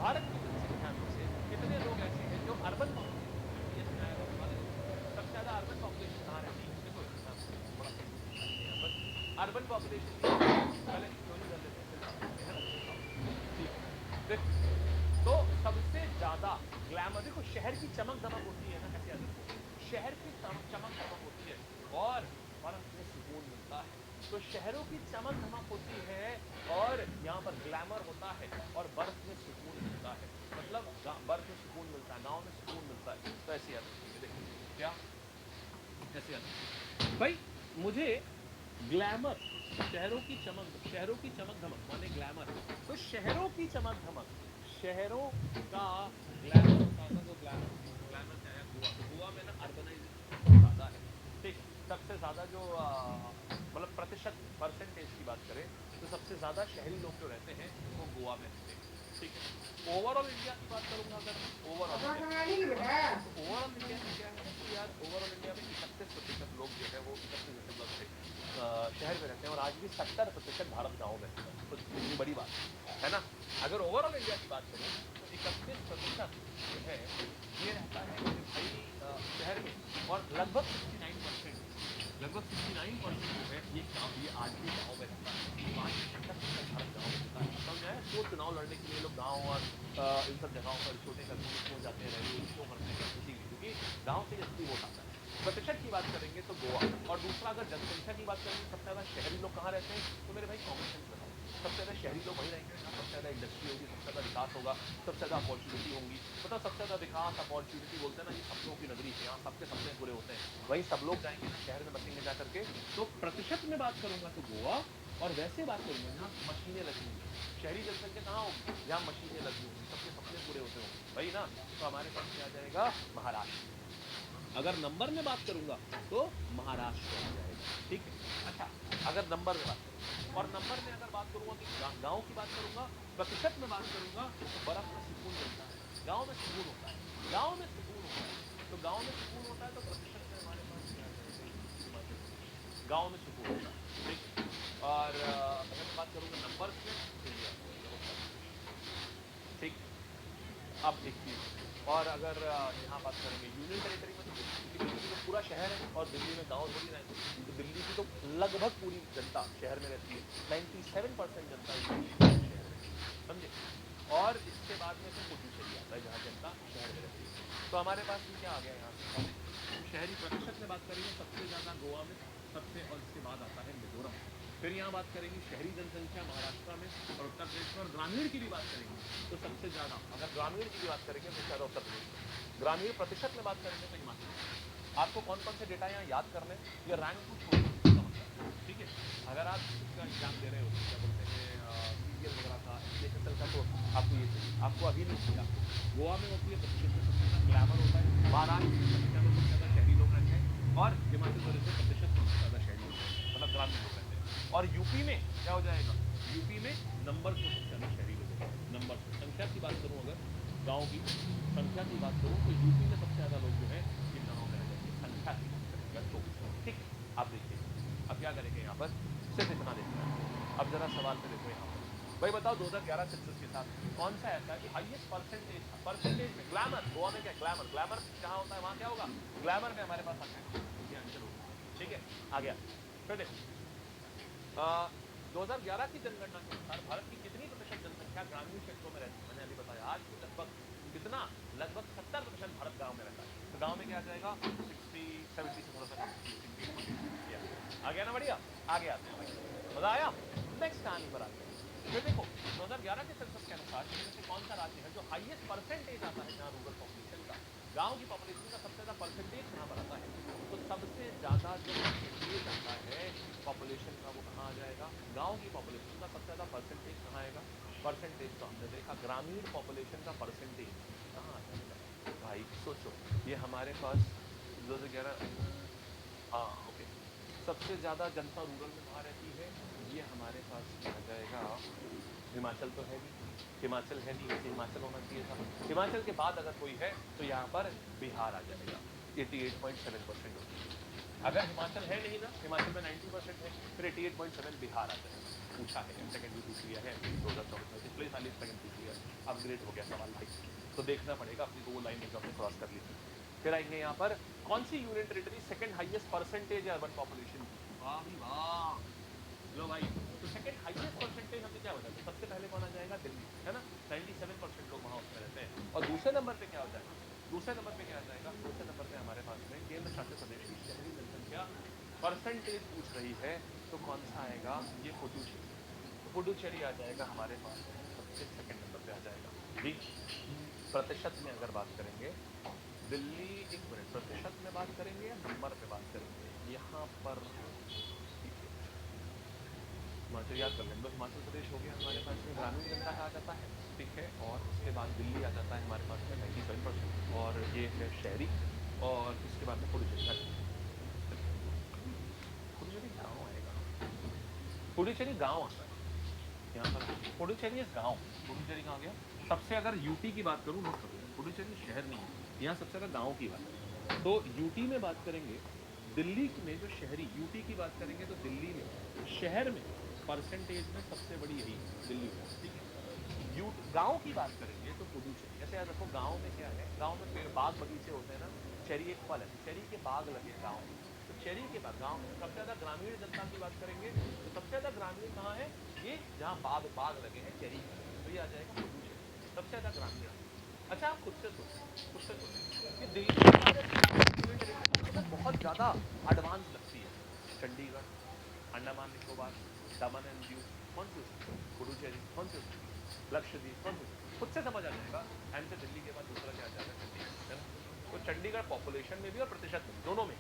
S1: भारत की जनसंख्या में से कितने लोग ऐसे हैं जो अर्बन सबसे ज्यादा अर्बन पॉपुलेशन कहाँ रहती है, देखो बड़ा यहाँ पर अर्बन पॉपुलेशन पहले चोरी कर लेते हैं, ठीक है, तो सबसे ज्यादा ग्लैमर, देखो शहर की चमक दमक होती है ना, ऐसे देखो शहर की चमक दमक होती है और बर्फ में सुकून मिलता है, तो शहरों की चमक धमक होती है और यहाँ पर ग्लैमर होता है और बर्फ में सुकून मिलता है, मतलब बर्फ में सुकून मिलता है, गांव में सुकून मिलता है, तो ऐसे याद रखिए, देखो क्या ऐसे याद भाई, मुझे ग्लैमर, शहरों की चमक धमक माने ग्लैमर, तो शहरों की चमक धमक, शहरों का ग्लैमर होता था, तो ग्लैमर क्या है, गोवा में ना अर्बनाइजेशन ज्यादा है, ठीक है, सबसे ज्यादा जो मतलब प्रतिशत परसेंटेज की बात करें तो सबसे ज्यादा शहरी लोग जो रहते हैं वो गोवा में रहते हैं, ठीक है। ओवरऑल इंडिया की बात करूंगा अगर ओवरऑल इंडिया में क्या है कि यार ओवरऑल इंडिया में 31% लोग जो है वो 31% से शहर में रहते हैं और आज भी 70% भारत गाँव में रहता है, तो इतनी बड़ी बात है ना। अगर ओवरऑल इंडिया की बात करूँ तो 31% जो है ये रहता है कि भाई शहर में, और लगभग 69% जो है ये गाँव, ये आज भी गाँव में रहता है। तो आज 70% भारत गाँव में रहता है। समझ आया? तो चुनाव लड़ने के लिए लोग गाँव और इन सब जगहों पर छोटे कस्बों में क्यों जाते हैं, रैली क्यों करते हैं, इसीलिए क्योंकि गाँव से असली वोट आता है। प्रतिशत की बात करेंगे तो गोवा, और दूसरा अगर जनसंख्या की बात करेंगे सबसे ज्यादा शहरी लोग कहाँ रहते हैं, तो मेरे भाई कॉमन सेंस बताओ, सबसे ज्यादा शहरी लोग वहीं रहेंगे जहाँ सबसे ज्यादा इंडस्ट्री होगी, सबसे ज्यादा विकास होगा, सबसे ज्यादा अपॉर्चुनिटी होंगी। मतलब सबसे ज्यादा विकास अपॉर्चुनिटी बोलते हैं ना, ये सपनों की नगरी है, यहाँ सबके सपने पूरे होते हैं, वहीं सब लोग जाएंगे ना शहर में बसेंगे जा करके। तो प्रतिशत में बात करूंगा तो गोवा, और वैसे बात करूंगा जहाँ मशीनें लगी हुई, शहरी जनसंख्या कहाँ होगी, जहाँ मशीनें लगी होंगी, सबके सपने पूरे होते होंगे भाई ना, तो हमारे पास क्या आ जाएगा, महाराष्ट्र। अगर नंबर में बात करूंगा तो महाराष्ट्र आ जाएगा, ठीक है। अच्छा, अगर नंबर में बात करूंगा, और नंबर में अगर बात करूंगा कि गांव की बात करूंगा, प्रतिशत में बात करूंगा तो बर्फ में सुकून मिलता है, गांव में सुकून होता है, गांव में सुकून होता है, तो गांव में सुकून होता है, तो प्रतिशत में हमारे पास क्या आ जाएगा, गांव में सुकून होता है, ठीक। और अगर मैं बात करूंगा नंबर में तो ये आ जाएगा उत्तर प्रदेश, ठीक। अब एक चीज, और अगर यहाँ बात करेंगे यूनियन टेरिटरी में, तो दिल्ली की तो पूरा शहर है, और दिल्ली में गांव थोड़ी रहते हैं, तो दिल्ली की तो लगभग पूरी जनता शहर में रहती है, 97% जनता शहर में रहती है, समझे। और इसके बाद में तो पुडुचेरी आता है जहाँ जनता शहर में रहती है। तो हमारे पास भी क्या आ गया यहाँ से, शहरी प्रतिशत में बात करेंगे सबसे ज्यादा गोवा में, सबसे, और इसके बाद आता है मिजोरम। फिर यहाँ बात करेंगे शहरी जनसंख्या महाराष्ट्र में और उत्तर प्रदेश में, और ग्रामीण की भी बात करेंगे तो सबसे ज्यादा, अगर ग्रामीण की भी बात करेंगे तो ज्यादा उत्तर प्रदेश में। ग्रामीण प्रतिशत में बात करेंगे तो हिमाचल प्रदेश। आपको कौन कौन से डेटा यहाँ याद करने, ये रैंक टू छोड़ इसका मतलब, ठीक है। अगर आप इसका एग्जाम दे रहे हो, क्या बोलते हैं सीरियल वगैरह का, एसएसएल का, तो आपको ये चाहिए, आपको अभी नहीं चाहिए। आपको गोवा में होती है प्रतिशत में सबसे ज्यादा ग्लैमर होता है, महाराष्ट्र में सबसे ज्यादा शहरी लोग रहते हैं, और हिमाचल प्रदेश में प्रतिशत सबसे ज्यादा शहरी लोग मतलब ग्रामीण लोग रहते हैं। और यूपी में क्या हो जाएगा, यूपी में नंबर में सबसे ज्यादा शहरी लोग हैं, नंबर से। संख्या की बात करूं, अगर गांव की संख्या की बात करूं तो यूपी में सबसे ज्यादा लोग जो है ये गाँव में रह जाएंगे, संख्या की बात करेंगे तो, ठीक है। आप देखिए अब क्या करेंगे यहाँ पर, सिर्फ इतना देखना है। अब जरा सवाल पे देखो यहाँ पर, भाई बताओ 2011 सेंसस के साथ कौन सा ऐसा है कि हाईएस्ट परसेंटेज में ग्लैमर, गोवा में क्या ग्लैमर जहाँ होता है वहाँ क्या होगा, ग्लैमर में हमारे पास आता है, ये आंसर होगा, ठीक है। आ गया। फिर देखो 2011 की जनगणना के अनुसार भारत की कितनी प्रतिशत जनसंख्या ग्रामीण क्षेत्रों में रहती है, मैंने अभी बताया, आज भी लगभग कितना, लगभग 70% भारत गांव में रहता है। तो गांव में क्या आ जाएगा, 60-70 से थोड़ा सा कम, आ गया ना, बढ़िया। आगे आते हैं भाई, मजा आया। नेक्स्ट कहानी पर आते हैं। फिर देखो 2011 के सेंसस के अनुसार इनमें से कौन सा राज्य है जो हाईएस्ट परसेंटेज आता है जहाँ रूरल पॉपुलेशन का, गांव की पॉपुलेशन का सबसे ज्यादा परसेंटेज कहाँ पर आता है, तो सबसे ज्यादा जो परसेंटेज आता है पॉपुलेशन का वो कहाँ आ जाएगा, गांव की पॉपुलेशन का सबसे ज्यादा परसेंटेज कहाँ आएगा, परसेंटेज तो हमने देखा ग्रामीण पॉपुलेशन का परसेंटेज कहाँ आ जाएगा। भाई सोचो, ये हमारे पास 2011, हाँ ओके, सबसे ज्यादा जनता रूरल में कहाँ रहती है, ये हमारे पास आ जाएगा, हिमाचल तो है नहीं, हिमाचल है नहीं, वैसे हिमाचल होना चाहिए था। हिमाचल के बाद अगर कोई है तो यहाँ पर बिहार आ जाएगा, 88.7% होती है। अगर हिमाचल है नहीं ना, हिमाचल में 90% है, फिर 88.7 बिहार आ जाएगा। पूछा है, सेकंड भी पूछ लिया है 2014 में, पिछले साल सेकंड पूछ लिया, अपग्रेड हो गया सवाल भाई, तो देखना पड़ेगा अपनी को, वो लाइन जो हमने क्रॉस कर ली थी। फिर आएंगे यहाँ पर, कौन सी union territory second highest percentage है अर्बन पॉपुलेशन, वाह भी वाह, लो भाई। तो सेकंड हाईएस्ट परसेंटेज हमने क्या बताया, सबसे पहले कौन आ जाएगा, दिल्ली, है ना, 97% लोग वहाँ उसमें रहते हैं। और दूसरे नंबर पे क्या हो जाएगा, दूसरे नंबर पे क्या आ जाएगा, दूसरे नंबर पे हमारे पास में केंद्र शासित प्रदेश की शहरी जनसंख्या परसेंटेज पूछ रही है, तो कौन सा आएगा, ये पुडुचेरी, पुडुचेरी आ जाएगा हमारे पास में सबसे सेकंड नंबर पे आ जाएगा। ठीक, प्रतिशत में अगर बात करेंगे दिल्ली, एक मिनट, प्रतिशत में बात करेंगे या नंबर पे बात करेंगे, यहाँ पर हिमाचल याद कर लेंगे, हिमाचल प्रदेश हो गया हमारे पास में, ग्रामीण जनता का आ जाता है, ठीक है। और उसके बाद दिल्ली आ जाता है हमारे पास में 97%, और ये है शहरी, और इसके बाद में पुडुचेरी गाँव आएगा, पुडुचेरी गाँव आता है, यहाँ पर पुडुचेरी गांव, पुडुचेरी कहाँ गया? सबसे अगर यूटी की बात करूँ, नोट करो, पुडुचेरी शहर नहीं है, यहाँ सबसे ज्यादा गांव की बात है। तो यूटी में बात करेंगे, दिल्ली में जो शहरी, यूटी की बात करेंगे तो दिल्ली में शहर में परसेंटेज में सबसे बड़ी यही है, दिल्ली में, ठीक है। गांव की बात करेंगे तो पुडुचेरी। ऐसे याद रखो, गांव में क्या है, गांव में पेड़ बाग बगीचे होते हैं ना, चेरी एक फल है, चेरी के बाग लगे हैं गाँव में, तो चेरी के बाग गाँव में। सबसे ज्यादा ग्रामीण जनता की बात करेंगे तो सबसे ज्यादा ग्रामीण कहाँ है, ये जहाँ बाग लगे हैं चेरी के, तो ये आ जाएगा पुडुचेरी, सबसे ज्यादा ग्रामीण। अच्छा, आप खुद से सोचो कि दिल्ली बहुत ज्यादा एडवांस लगती है, चंडीगढ़, अंडमान निकोबार, दमन एंड दीव, कौन सी? पुडुचेरी, कौन सी? लक्षद्वीप, कौन सी? खुद से समझ आ जाएगा। एंड से दिल्ली के बाद दूसरा क्या आ जाएगा? चंडीगढ़, है ना? तो चंडीगढ़ पॉपुलेशन में भी और प्रतिशत में, दोनों में,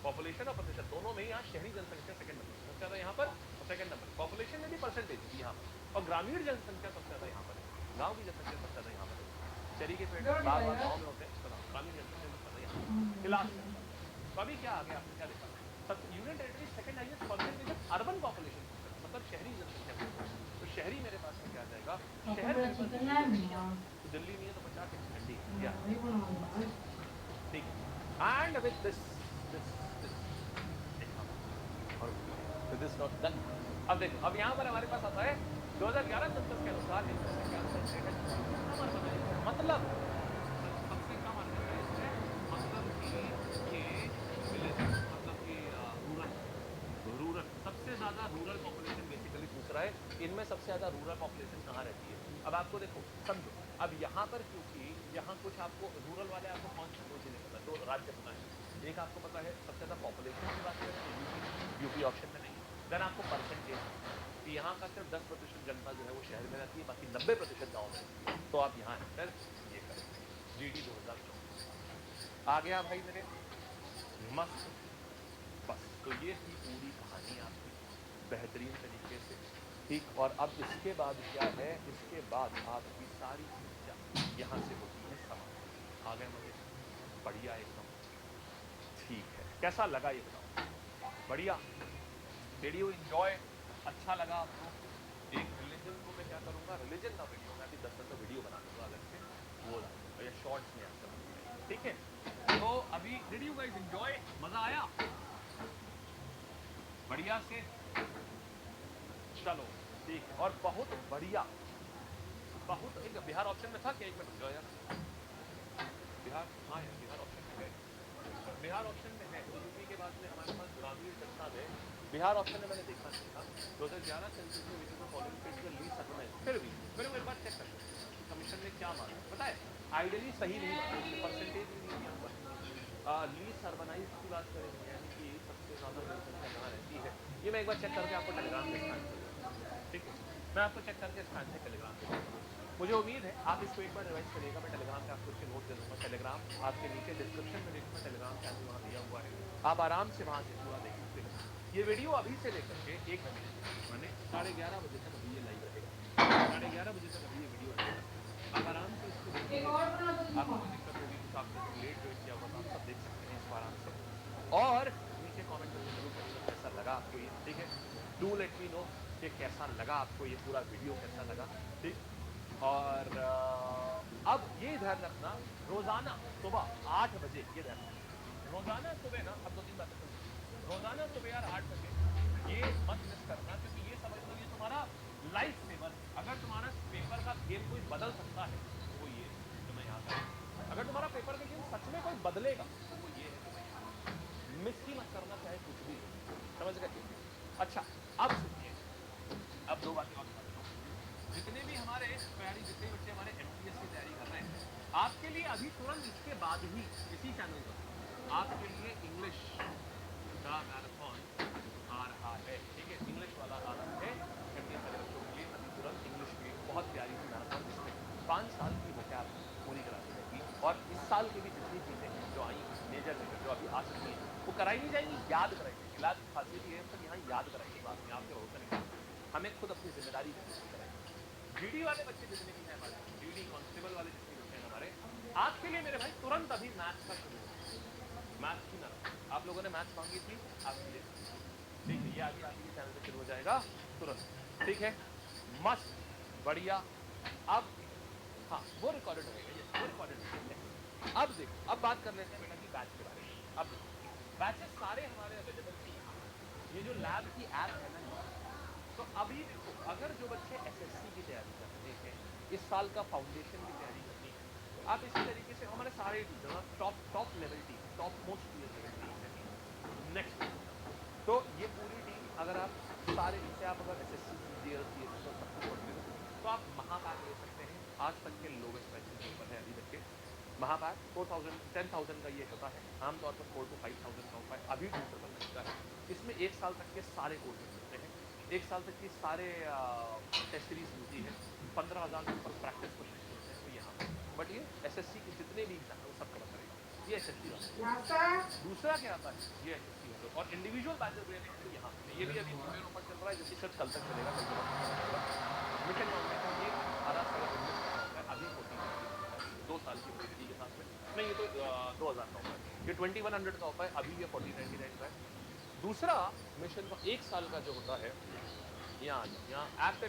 S1: पॉपुलेशन और प्रतिशत दोनों में, यहाँ शहरी जनसंख्या सेकंड नंबर, सबसे ज्यादा यहाँ पर, और सेकंड नंबर पॉपुलेशन में भी परसेंटेज यहाँ पर, और ग्रामीण जनसंख्या सबसे ज्यादा यहाँ पर है, गाँव की जनसंख्या सबसे ज्यादा यहाँ पर है। चेरी के पेड़ बाग गाँव में होते हैं, ग्रामीण जनसंख्या सबसे ज्यादा यहाँ खिलाफ। तो अभी क्या आ गया, आपने क्या देखा? Union territory second highest percentage of urban population, मतलब शहरी जनसंख्या। तो शहरी मेरे पास में क्या आ जाएगा? शहर में तो दिल्ली नहीं है तो बचा के चंडीगढ़, ठीक। एंड विद दिस और दिस नॉट डन। अब देखो, अब यहाँ पर हमारे पास आता है 2011 सेंसस के अनुसार मतलब सबसे कम मतलब कि रूरल सबसे ज्यादा रूरल पॉपुलेशन बेसिकली पूछ रहा है, इनमें सबसे ज्यादा रूरल पॉपुलेशन कहाँ रहती है? अब आपको देखो, समझो, अब यहाँ पर क्योंकि यहाँ कुछ आपको रूरल वाले, आपको कौन सी दो चीजें पता है, दो राज्य पता है। एक आपको पता है सबसे ज्यादा पॉपुलेशन की बात करें यूपी ऑप्शन में नहीं। देन आपको परसेंटेज कि यहाँ का सिर्फ 10% जनता जो है वो शहर में रहती है, बाकी 90% गाँव में रहती है। तो आप यहाँ एंटर ये करें, GD 2024 आ गया भाई मेरे, मस्त। बस, तो ये थी पूरी कहानी आपकी बेहतरीन तरीके से, ठीक। और अब इसके बाद क्या है, इसके बाद आपकी सारी चीज़ यहाँ से होती है समाप्त। आ गए मुझे? बढ़िया, एकदम ठीक है। कैसा लगा ये बताओ? बढ़िया, वीडियो एंजॉय, अच्छा लगा आपको? एक रिलीजन को मैं क्या करूँगा, रिलीजन का वीडियो मैं अभी 10 वीडियो बना दूंगा अलग से, वो या शॉर्ट्स में आपका, ठीक है। तो अभी डिड यू गाइस एंजॉय? मजा आया? बढ़िया से, चलो ठीक है। और बहुत बढ़िया, बहुत एक बिहार ऑप्शन में था क्या? एक मिनट यार, बिहार, हाँ यार बिहार ऑप्शन में है, बिहार ऑप्शन में है। तो यूपी के बाद में हमारे पास ग्रामीण जनता में बिहार ऑप्शन में मैंने देखा नहीं था। 2011 सेंसस में which is the following states were least urbanised. फिर भी मेरे को एक बार चेक करना, कमीशन ने क्या माना पता है? आइडियली सही नहीं माना, परसेंटेज भी नहीं यहाँ पर। लीस्ट अर्बनाइज्ड की बात करेंगे, यानी कि सबसे ज्यादा जनसंख्या कहाँ रहती है, ये मैं एक बार चेक करके आपको टेलीग्राम पे स्थान से, ठीक है, मैं आपको चेक करके स्थान से टेलीग्राम पे, मुझे उम्मीद है आप इसको एक बार रिवाइज करिएगा। मैं टेलीग्राम पे आपको इसके नोट दे दूंगा, टेलीग्राम आपके नीचे डिस्क्रिप्शन में देखूंगा, टेलीग्राम चैनल वहाँ दिया हुआ है, आप आराम से वहाँ से पूरा देख सकते हैं। ये वीडियो अभी से लेकर के 1 घंटे मैंने 11:30 बजे तक अभी ये लाइव रहेगा, 11:30 बजे तक अभी ये वीडियो रहेगा। आप आराम से इसको देखिए, आपको दिक्कत होगी कुछ, आपने लेट ज्वाइन किया होगा तो आप सब देख सकते हैं इसको आराम से। और नीचे कमेंट करके जरूर करिएगा कैसा लगा आपको ये, ठीक है। डू लेट मी नो कि कैसा लगा आपको ये पूरा वीडियो, कैसा लगा, ठीक। और अब ये ध्यान रखना, रोजाना सुबह 8 बजे, ये ध्यान रखना रोजाना सुबह ना, अब 2-3 बातें सुन, रोजाना सुबह यार 8 बजे ये मत मिस करना, क्योंकि ये समझ लो ये तुम्हारा लाइफ सेवर। अगर तुम्हारा पेपर का गेम कोई बदल सकता है तो वो ये है जो मैं यहाँ कर, अगर तुम्हारा पेपर का गेम सच में कोई बदलेगा तो वो ये है जो मैं यहाँ, मिस ही मत करना चाहे कुछ भी हो, समझ गए? अच्छा, अब सुनिए, अब 2 बातें और बता देता हूँ। जितने भी हमारे तैयारी, जितने बच्चे हमारे MTS की तैयारी कर रहे हैं, आपके लिए अभी तुरंत इसके बाद ही इसी चैनल पर आपके लिए इंग्लिश का मैराथन आ रहा है, ठीक है। इंग्लिश वाला आ रहा है MTS वाले बच्चों के लिए, अभी तुरंत इंग्लिश की बहुत प्यारी सी मैराथन, जिसमें 5 साल की बचाव पूरी करानी रहेगी। और इस साल की भी जितनी चीज़ें हैं जो आई मेजर जो अभी आ सकती हैं वो कराई नहीं जाएंगी, याद कराई जाएगी। इलाज खांसी की है सब यहाँ याद कराएंगे, बात में आपके भरोसा नहीं, हमें खुद अपनी जिम्मेदारी कराएंगे। GD वाले बच्चे जितने भी हैं हमारे, GD कांस्टेबल वाले जितने बच्चे हैं हमारे, आपके लिए मेरे भाई तुरंत अभी मैथ्स का शुरू हो, मैथ्स की मैराथन। आप लोगों ने मैथ्स मांगी थी, आपके लिए ठीक है, ये आगे आपके चैनल पे शुरू हो जाएगा तुरंत, ठीक है। मस्त, बढ़िया। अब हाँ, वो रिकॉर्डेड रहेगा, ये वो रिकॉर्डेड रहेगा। अब देखो, अब बात कर लेते हैं बेटा जी बैच के बारे में। अब देखो, बैचेस सारे हमारे अवेलेबल थे यहाँ पर। ये जो लैब की ऐप है ना यहाँ, तो अभी देखो, अगर जो बच्चे एसएससी की तैयारी कर रहे हैं, इस साल का फाउंडेशन की तैयारी करनी है, आप इसी तरीके से हमारे सारे teacher top level team, top most tier level team है नेक्स्ट ईयर तक। तो ये पूरी टीम, अगर आप सारे, जैसे आप अगर एसएससी सीजीएल सीएचएस और सब कुछ पढ़ रहे हो, तो आप महापैक ले सकते हैं। आज तक के लोवेस्ट प्राइसेस के ऊपर है अभी तक के। महापैक 4000 10,000 का ये होता है, आमतौर पर 4 to 5,000 का होता है, अभी 299 का है। इसमें एक साल तक के सारे कोर्सेज मिलते हैं, एक साल तक की सारे टेस्ट सीरीज मिलती है, 15,000 के ऊपर प्रैक्टिस क्वेश्चन मिलते हैं, तो यहाँ बट ये एसएससी के जितने भी एग्जाम है वो सब कवर करेगा, ये एसएससी वाला। दूसरा क्या आता है, ये एसएससी वाला, और इंडिविजुअल बैचेस ले लेंगे तो यहाँ ये भी अभी प्रीमियर ऑफर चल रहा है, जैसे सिर्फ कल तक चलेगा, कल के बाद मिशन फाउंडेशन ये 18 से होता है, अभी 14 2 साल की वैलिडिटी के साथ में, नहीं ये तो 2000 का ऑफर है, ये 2100 का ऑफर है, अभी ये 1499 का है। दूसरा मिशन का 1 साल का जो होता है, यहाँ ऐप पे,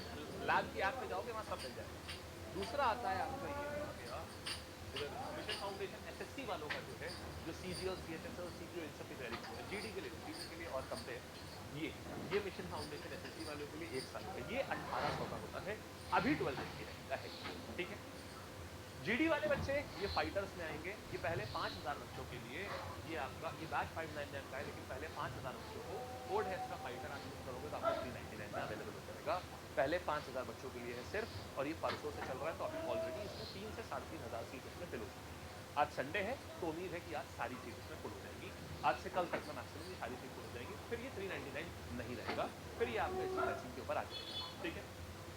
S1: लैब की ऐप पे जाओगे वहाँ सब मिल जाएगा। दूसरा आता है आपका ये मिशन फाउंडेशन एसएससी वालों का जो है, जो सीजीएल सीएचएसएल सीपीओ इन सब की तैयारी करते हैं, जीडी के लिए और कम पे, ये मिशन फाउंडेशन एसएससी वालों के लिए 1 साल का, ये 1800 का होता है, अभी 12 की रहता है, ठीक है। जीडी वाले बच्चे ये फाइटर्स में आएंगे, ये पहले 5000 बच्चों के लिए, ये आपका ये बैच 599 का है, लेकिन पहले 5000 बच्चों को कोड है इसका फाइटर आप यूज करोगे तो आपको 399 में अवेलेबल हो जाएगा। पहले 5000 बच्चों के लिए है सिर्फ, और ये परसों से चल रहा है, तो अभी ऑलरेडी इसमें 3 से 3500 सीट इसमें फिल हो चुकी है। आज संडे है तो उम्मीद है कि आज सारी सीट इसमें फुल हो जाएगी, आज से कल तक में मैक्सिमम ये सारी सीट फुल हो जाएगी, फिर ये 399 नहीं रहेगा, फिर ये आपका इस प्राइसिंग के ऊपर आ जाएगा, ठीक है।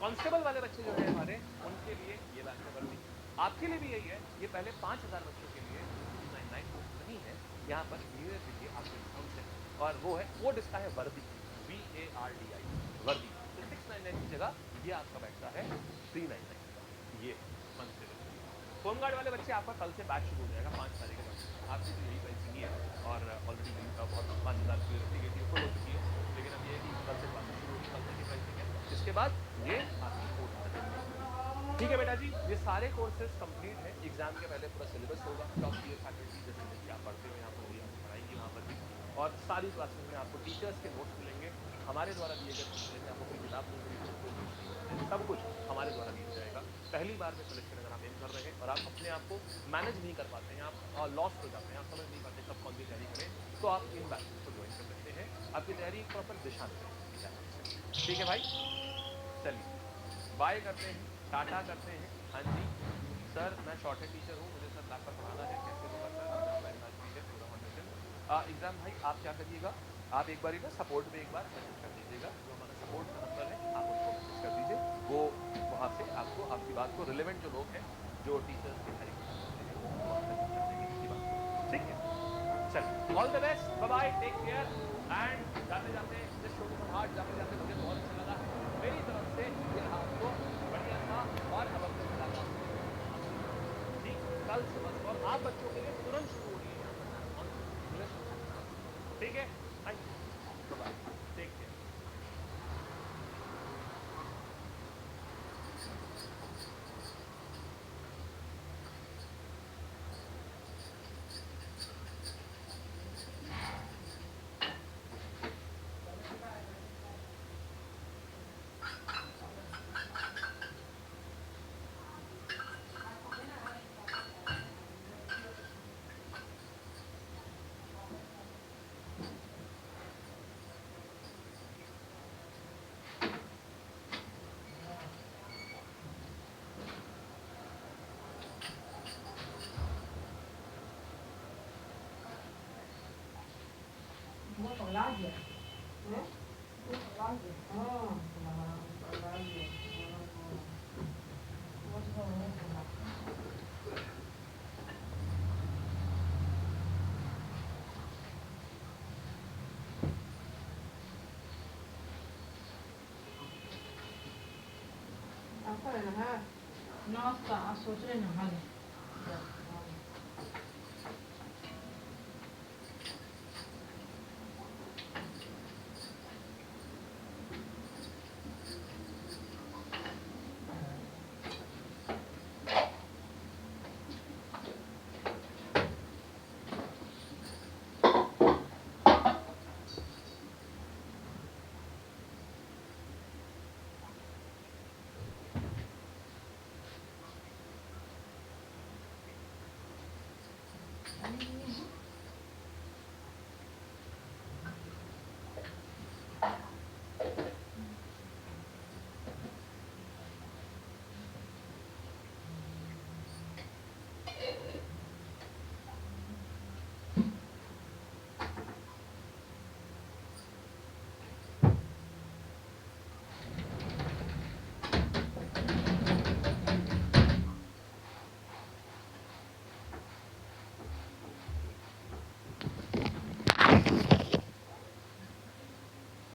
S1: कांस्टेबल वाले बच्चे जो है हमारे, उनके लिए ये बैच है वर्दी, आपके लिए भी यही है, ये पहले 5000 बच्चों के लिए 399 नहीं है, यहाँ पर न्यू ईयर के लिए आपके डिस्काउंट है, और वो है कोड इसका है वर्दी, VARDI वर्दी, तो 699 की जगह ये आपका बैठता है 399 का, ये कांस्टेबल। होमगार्ड वाले बच्चे आपका कल से बैच शुरू हो जाएगा 5 तारीख के बाद, आपकी तो यही प्राइसिंग ही है, और ऑलरेडी मेरी बहुत 5000 की रखी गई थी, फुल हो चुकी है, लेकिन अब ये कल से क्लासेस शुरू होगी, कल से की प्राइसिंग है, इसके बाद ये आपकी 4000। ठीक है बेटा जी, ये सारे कोर्सेज कंप्लीट है, एग्जाम के पहले पूरा सिलेबस होगा, टॉप टीयर फैकल्टी जैसे कि आप पढ़ते हो यहाँ पर वही आपको पढ़ाएंगे वहाँ पर भी, और सारी क्लासेस में आपको टीचर्स के नोट्स मिलेंगे, हमारे द्वारा दिए गए सिलसिले में आपको कोई किताब नहीं मिलेगी, सब कुछ हमारे द्वारा दिया जाएगा। पहली बार में सिलेक्शन अगर आप एम कर रहे हैं और आप अपने आप को मैनेज नहीं कर पाते हैं, आप लॉस्ट हो जाते हैं, आप समझ नहीं पाते कब कौन सी तैयारी करें, तो आप इन बैचेस को ज्वाइन कर सकते हैं, आपकी तैयारी एक प्रॉपर दिशा में रहेगी, ठीक है भाई। चलिए बाय करते हैं, टाटा करते हैं। हाँ जी सर, मैं शॉर्टहैंड टीचर हूँ, मुझे सर लैब पर पढ़ाना है, कैसे होगा sir? Exam very much needed for the foundation. Exam भाई आप क्या करिएगा, आप एक बार ना सपोर्ट में एक बार मैसेज कर दीजिएगा, जो हमारा सपोर्ट का नंबर है आप उनको मैसेज कर दीजिए, वो वहाँ से आपको आपकी बात को रिलेवेंट जो लोग हैं, जो टीचर्स की तैयारी करते हैं, वो वहाँ तक पहुँचा देंगे आपकी बात, ठीक है। चल all the best, bye bye, take care, and जाते जाते दिस शो फ्रॉम हार्ट, जाते जाते मुझे बहुत अच्छा लगा, मेरी तरफ से ये रहा आपको बढ़िया था, और अब अपने मुलाकात ठीक कल सुबह, और आप बच्चों के लिए तुरंत शुरू हो रही है यहाँ पर मैराथन इंग्लिश, ठीक है। Thank you, bye bye, take care.
S2: वो पगला गया है, वो पगला गया, हाँ पगला गया, वो तो पगला। आपका लेना है नाश्ता, आज सोच रहे नहा लें। आणि